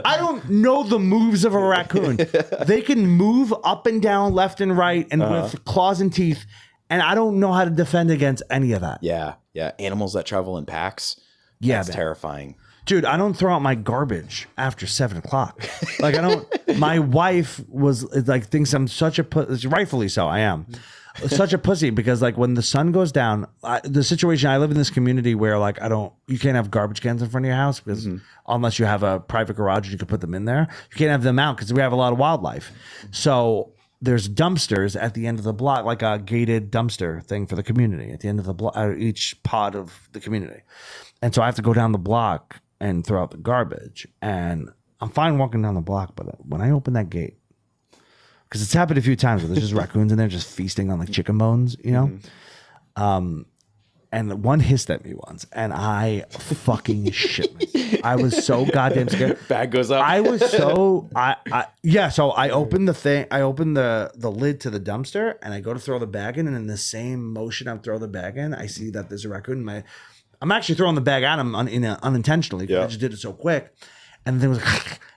I don't know the moves of a raccoon. They can move up and down, left and right, and with claws and teeth. And I don't know how to defend against any of that. Yeah. Animals that travel in packs. Yeah, that's terrifying. Dude, I don't throw out my garbage after 7:00. Like I don't. My wife thinks I'm such a rightfully so. I am such a pussy because like when the sun goes down, the situation I live in this community where like you can't have garbage cans in front of your house because unless you have a private garage and you can put them in there, you can't have them out because we have a lot of wildlife. So there's dumpsters at the end of the block, like a gated dumpster thing for the community at the end of the block, each pod of the community, and so I have to go down the block and throw out the garbage. And I'm fine walking down the block, but when I open that gate, because it's happened a few times where there's just raccoons in there just feasting on like chicken bones, Mm-hmm. And one hissed at me once, and I fucking shit myself. I was so goddamn scared. Bag goes up. I was so So I opened the thing. I opened the lid to the dumpster, and I go to throw the bag in, and in the same motion I throw the bag in, I see that there's a raccoon. I'm actually throwing the bag at him unintentionally because I just did it so quick. And then it was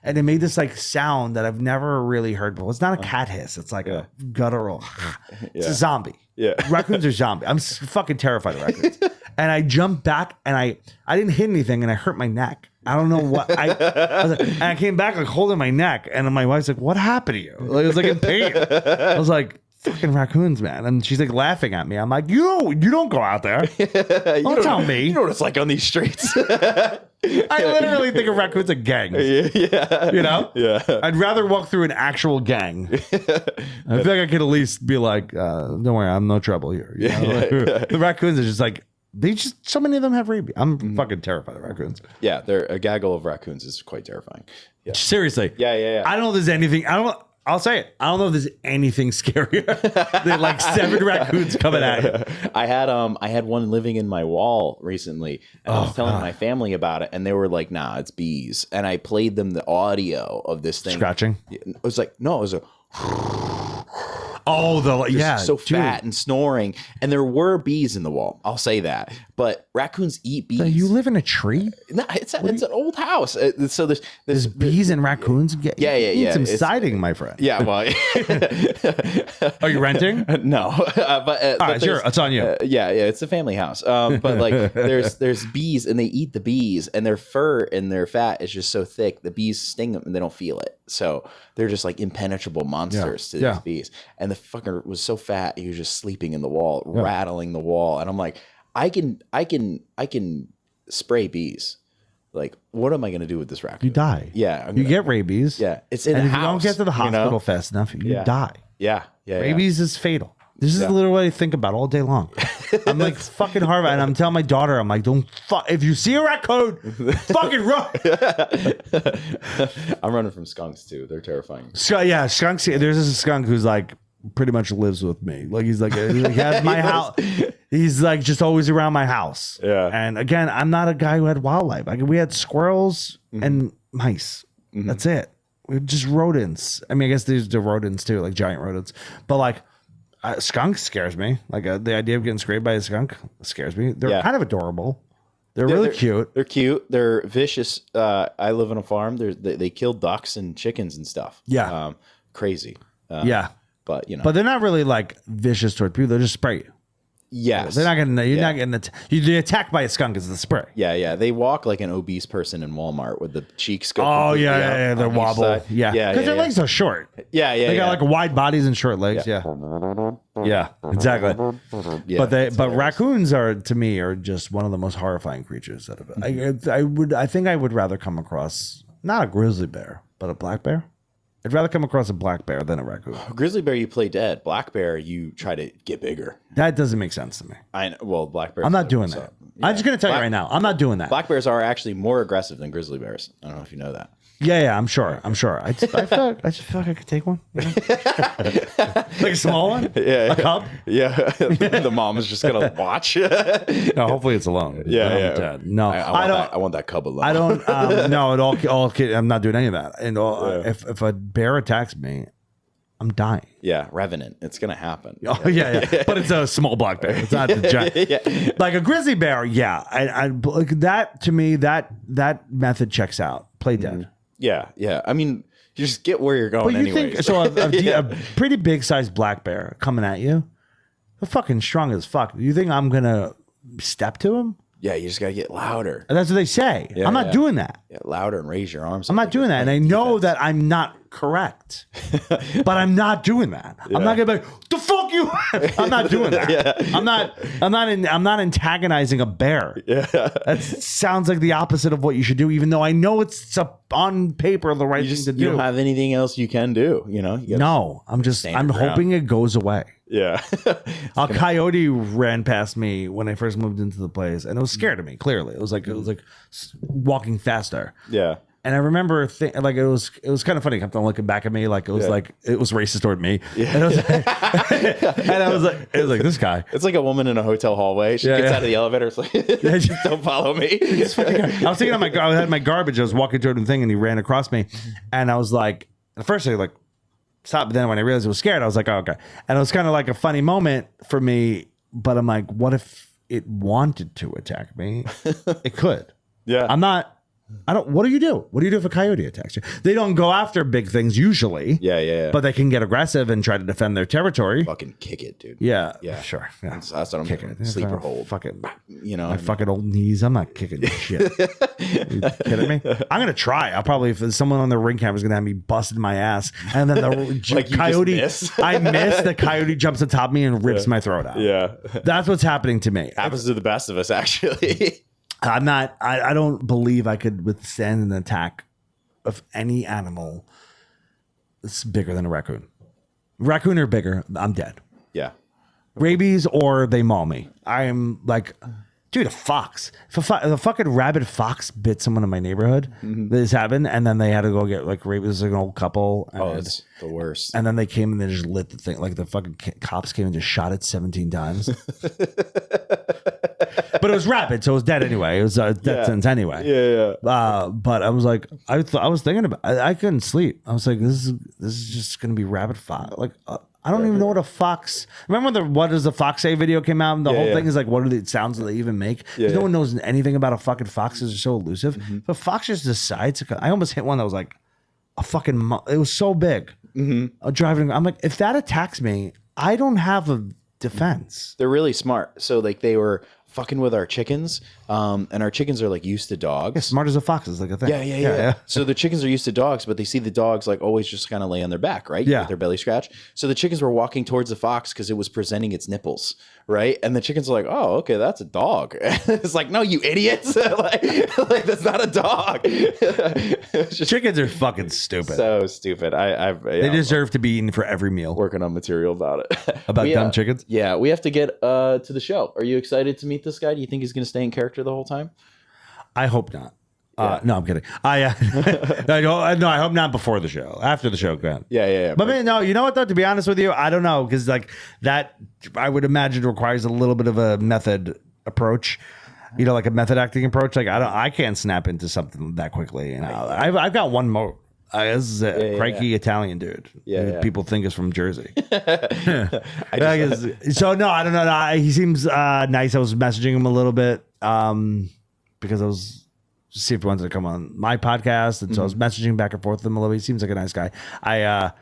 and it made this like sound that I've never really heard before. It's not a cat hiss. It's like a guttural. It's a zombie. Yeah. Raccoons are zombies. I'm fucking terrified of raccoons. And I jumped back and I didn't hit anything and I hurt my neck. I don't know what and I came back like holding my neck and my wife's like, "What happened to you?" Like, I was like in pain. I was like, fucking raccoons, man. And she's like laughing at me. I'm like, you don't go out there. Don't tell me. You know what it's like on these streets. I literally think of raccoons as gangs. Yeah. You know? Yeah. I'd rather walk through an actual gang. I feel like I could at least be like, don't worry, I'm no trouble here. You know? The raccoons are just like, so many of them have rabies. I'm fucking terrified of raccoons. Yeah, a gaggle of raccoons is quite terrifying. Yeah. Seriously. Yeah. I don't know if there's anything. I'll say it. I don't know if there's anything scarier than like 7 raccoons coming at you. I had one living in my wall recently, and I was telling my family about it, and they were like, "Nah, it's bees." And I played them the audio of this thing scratching. It was like, no, it was a. So fat and snoring, and there were bees in the wall. I'll say that, but raccoons eat bees. So you live in a tree? No, it's an old house. So there's bees and raccoons. Yeah. Some siding, my friend. Yeah, well, are you renting? No, but sure, it's on you. Yeah, it's a family house. But like, there's bees, and they eat the bees, and their fur and their fat is just so thick. The bees sting them, and they don't feel it. So they're just like impenetrable monsters to these bees. And the fucker was so fat he was just sleeping in the wall, rattling the wall, and I'm like, I can spray bees. Like, what am I going to do with this raccoon? You die. Yeah, you get rabies. Yeah, it's in and a if house. you don't get to the hospital fast enough, you die. Yeah. Rabies is fatal. This is literally what I think about all day long. I'm like fucking Harvard, and I'm telling my daughter, I'm like, don't fuck. If you see a raccoon, fucking run. I'm running from skunks too. They're terrifying. So yeah, skunks. There's this skunk who's like pretty much lives with me. Like he has my house. He's like just always around my house. Yeah. And again, I'm not a guy who had wildlife. Like we had squirrels and mice. That's it. We had just rodents. I mean, I guess these are rodents too, like giant rodents. But like. Skunk scares me. Like the idea of getting sprayed by a skunk scares me. They're kind of adorable. They're really cute. They're cute. They're vicious. I live on a farm. They kill ducks and chickens and stuff. Yeah. Crazy. Yeah. But you know. But they're not really like vicious toward people. They just spray you. Yes. They're not gonna. You're not getting the attacked by a skunk is the spray. Yeah. They walk like an obese person in Walmart with the cheeks go. Oh yeah. They wobble. Yeah. Because their legs are short. Yeah. They got like wide bodies and short legs. Yeah. Yeah. Exactly. But raccoons are to me are just one of the most horrifying creatures that I think I would rather come across not a grizzly bear but a black bear. I'd rather come across a black bear than a raccoon. Grizzly bear, you play dead. Black bear, you try to get bigger. That doesn't make sense to me. I know. Well, black bear. I'm not doing that. I'm just going to tell you right now. I'm not doing that. Black bears are actually more aggressive than grizzly bears. I don't know if you know that. Yeah, I'm sure. I just feel like I could take one. You know? Like a small one? Yeah. A cub? Yeah. The mom is just going to watch. No, hopefully it's alone. Yeah. No, I want that cub alone. I don't, no, at all, I'm not doing any of that. And if a bear attacks me, I'm dying. Yeah, Revenant. It's going to happen. Oh, yeah. But it's a small black bear. It's not the giant. Like a grizzly bear, yeah. I like that, to me, that method checks out. Play dead. Yeah. I mean, you just get where you're going. But you anyways. think so? A pretty big sized black bear coming at you, they're fucking strong as fuck. You think I'm gonna step to him? Yeah, you just gotta get louder. And that's what they say. I'm not doing that. Yeah, louder and raise your arms. I'm not doing that, and I know that I'm not correct, but I'm not doing that. I'm not gonna be like, the fuck you. I'm not doing that. I'm not antagonizing a bear. Yeah, that sounds like the opposite of what you should do, even though I know it's on paper the right thing to do. You don't have anything else you can do. You know. I'm hoping it goes away. Yeah. A coyote ran past me when I first moved into the place, and it was scared of me. Clearly, it was like walking faster. Yeah. And I remember it was kind of funny. It kept on looking back at me like it was racist toward me. Yeah. And, I was like this guy. It's like a woman in a hotel hallway. She gets out of the elevator. It's like, don't follow me. I was thinking I had my garbage. I was walking toward the thing, and he ran across me, and I was like, at first I like. Stop. But then when I realized I was scared, I was like, oh, okay. And it was kind of like a funny moment for me. But I'm like, what if it wanted to attack me? It could. Yeah. What do you do? What do you do if a coyote attacks you? They don't go after big things usually. Yeah. But they can get aggressive and try to defend their territory. Fucking kick it, dude. Yeah. Yeah. Sure. Yeah. That's what I'm kicking. Sleeper hold. Fucking, my fucking old knees. I'm not kicking shit. You kidding me? I'm gonna try. I'll probably, if someone on the ring camera is gonna have me busted my ass, and then the coyote, I miss. The coyote jumps on top of me and rips my throat out. Yeah. That's what's happening to me. Happens to the best of us, actually. I don't believe I could withstand an attack of any animal that's bigger than a raccoon. Raccoon or bigger, I'm dead. Yeah. Rabies or they maul me. I'm like, dude, a fox. If a fucking rabid fox bit someone in my neighborhood, this happened, and then they had to go get like rabies. It was like an old couple. It's the worst. And then they came and they just lit the thing. Like the fucking cops came and just shot it 17 times. But it was rabid, so it was dead anyway. It was a death sentence anyway. Yeah. But I was like, I was thinking about. I couldn't sleep. I was like, this is just gonna be rabid fox. Like I don't even know what a fox. Remember when the "What Does the Fox Say" video came out? And the whole thing is like, what are the sounds that they even make? No one knows anything about a fucking fox. They're so elusive. But fox just decides to. I almost hit one that was like a fucking. It was so big. Driving. I'm like, if that attacks me, I don't have a defense. They're really smart. So like they were fucking with our chickens. And our chickens are like used to dogs. Yeah, smart as a fox is like a thing. Yeah. So the chickens are used to dogs, but they see the dogs like always just kind of lay on their back, right? Yeah. With their belly scratch. So the chickens were walking towards the fox because it was presenting its nipples, right? And the chickens are like, oh, okay, that's a dog. It's like, no, you idiots. like that's not a dog. Chickens are fucking stupid. So stupid. They deserve to be eaten for every meal. Working on material about it. About dumb chickens? Yeah, we have to get to the show. Are you excited to meet this guy? Do you think he's going to stay in character the whole time? I hope not. No, I'm kidding. I hope not before the show. After the show, go ahead. Yeah. But man, no, you know what though? To be honest with you, I don't know, because like that, I would imagine requires a little bit of a method approach. You know, like a method acting approach. Like I can't snap into something that quickly. You know, I've got one mode. This is a cranky Italian dude. Yeah. People think is from Jersey. So no, I don't know. He seems nice. I was messaging him a little bit because I was to see if he wanted to come on my podcast, and so I was messaging back and forth with him a little bit. He seems like a nice guy. I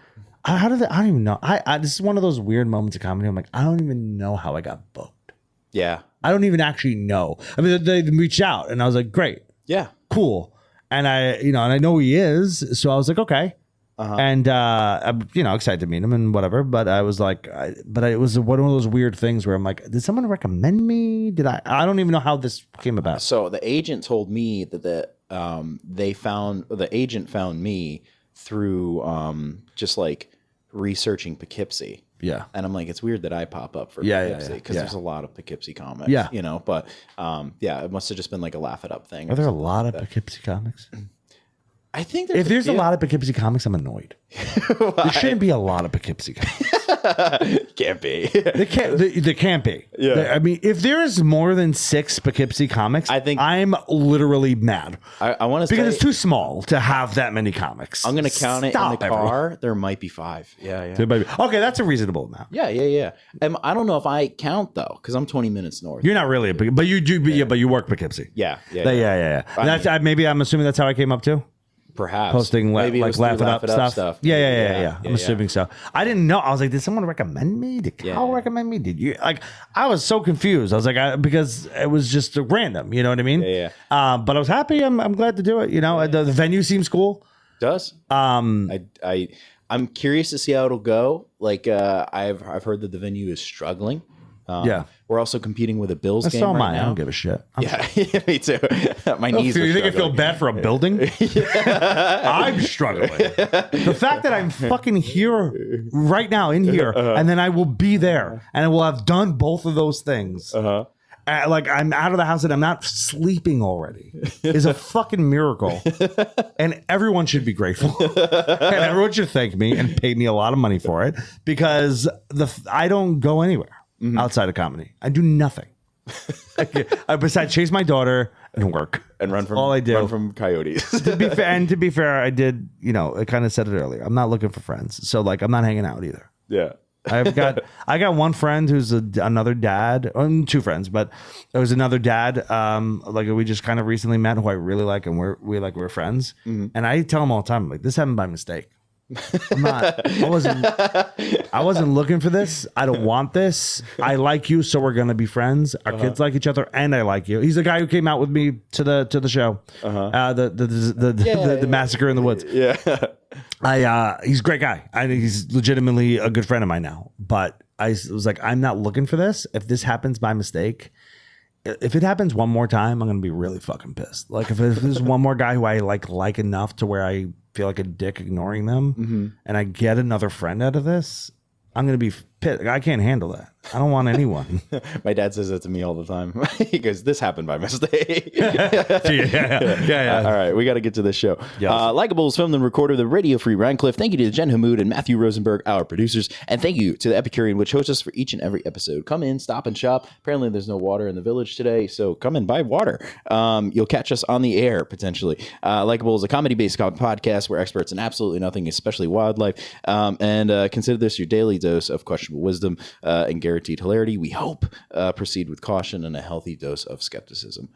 don't even know. This is one of those weird moments of comedy. I'm like, I don't even know how I got booked. Yeah. I don't even actually know. I mean, they reached out, and I was like, great. Yeah. Cool. And I know he is, so I was like, okay. And I'm, excited to meet him and whatever. But I was like, it was one of those weird things where I'm like, did someone recommend me? I don't even know how this came about. So the agent told me that the agent found me through just like researching Poughkeepsie. Yeah. And I'm like, it's weird that I pop up for Poughkeepsie because there's a lot of Poughkeepsie comics. Yeah. But it must have just been like a laugh it up thing. Are there a lot of Poughkeepsie comics? I think if there's a lot of Poughkeepsie comics, I'm annoyed. There shouldn't be a lot of Poughkeepsie comics. Can't be. They can't be. Yeah. I mean, if there is more than 6 Poughkeepsie comics, I think I'm literally mad. I want to say because it's too small to have that many comics. I'm going to count it in the car. There might be 5. Yeah. Okay, that's a reasonable amount. Yeah. I don't know if I count though, because I'm 20 minutes north. You're not really, but you do. Yeah. But you work Poughkeepsie. Yeah. And maybe I'm assuming that's how I came up too. Perhaps posting like laugh it up stuff. Yeah. I'm assuming so. I didn't know. I was like, did someone recommend me? Did Cal recommend me? Did you? Like, I was so confused. I was like, because it was just random. You know what I mean? Yeah. But I was happy. I'm glad to do it. You know, the venue seems cool. Does I'm curious to see how it'll go. Like, I've heard that the venue is struggling. We're also competing with a Bills game right now. I don't give a shit. Me too. My knees. You think I feel bad for a building? I'm struggling. The fact that I'm fucking here right now in here, and then I will be there, and I will have done both of those things. Like I'm out of the house and I'm not sleeping already is a fucking miracle, and everyone should be grateful, and everyone should thank me and pay me a lot of money for it, because I don't go anywhere. Outside of comedy, I do nothing. Besides chase my daughter and work and run from all I do. Run from coyotes. To be fair, I did. I kind of said it earlier. I'm not looking for friends, so like I'm not hanging out either. Yeah, I got one friend who's another dad, 2 friends, but there was another dad. Like we just kind of recently met, who I really like, and we're friends. And I tell him all the time, like, this happened by mistake. I wasn't looking for this. I don't want this. I like you, so we're gonna be friends. Our kids like each other, and I like you. He's the guy who came out with me to the show, the massacre in the woods. Yeah, he's a great guy. He's legitimately a good friend of mine now. But I was like, I'm not looking for this. If this happens by mistake, if it happens one more time, I'm gonna be really fucking pissed. Like if there's one more guy who I like enough to where I feel like a dick ignoring them, and I get another friend out of this, I'm gonna be pissed. I can't handle that. I don't want anyone. My dad says that to me all the time. He goes, "This happened by mistake." Yeah. All right, we got to get to this show. Yes. Likable is filmed and recorded at the Radio Free Rhinecliff. Thank you to Jen Hammoud and Matthew Rosenberg, our producers, and thank you to the Epicurean, which hosts us for each and every episode. Come in, stop and shop. Apparently, there's no water in the village today, so come and buy water. You'll catch us on the air potentially. Likable is a comedy-based podcast where experts in absolutely nothing, especially wildlife, and consider this your daily dose of questionable wisdom and guaranteed hilarity. We hope. Proceed with caution and a healthy dose of skepticism.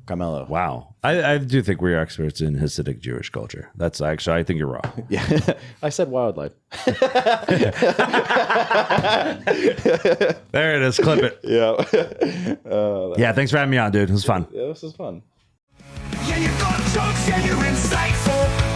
Carmelo. Wow. I do think we're experts in Hasidic Jewish culture. That's actually, I think you're wrong. Yeah. I said wildlife. There it is. Clip it. Yeah. Yeah. Thanks for having me on, dude. It was fun. Yeah, this is fun. Yeah, you got jokes, yeah, you're insightful.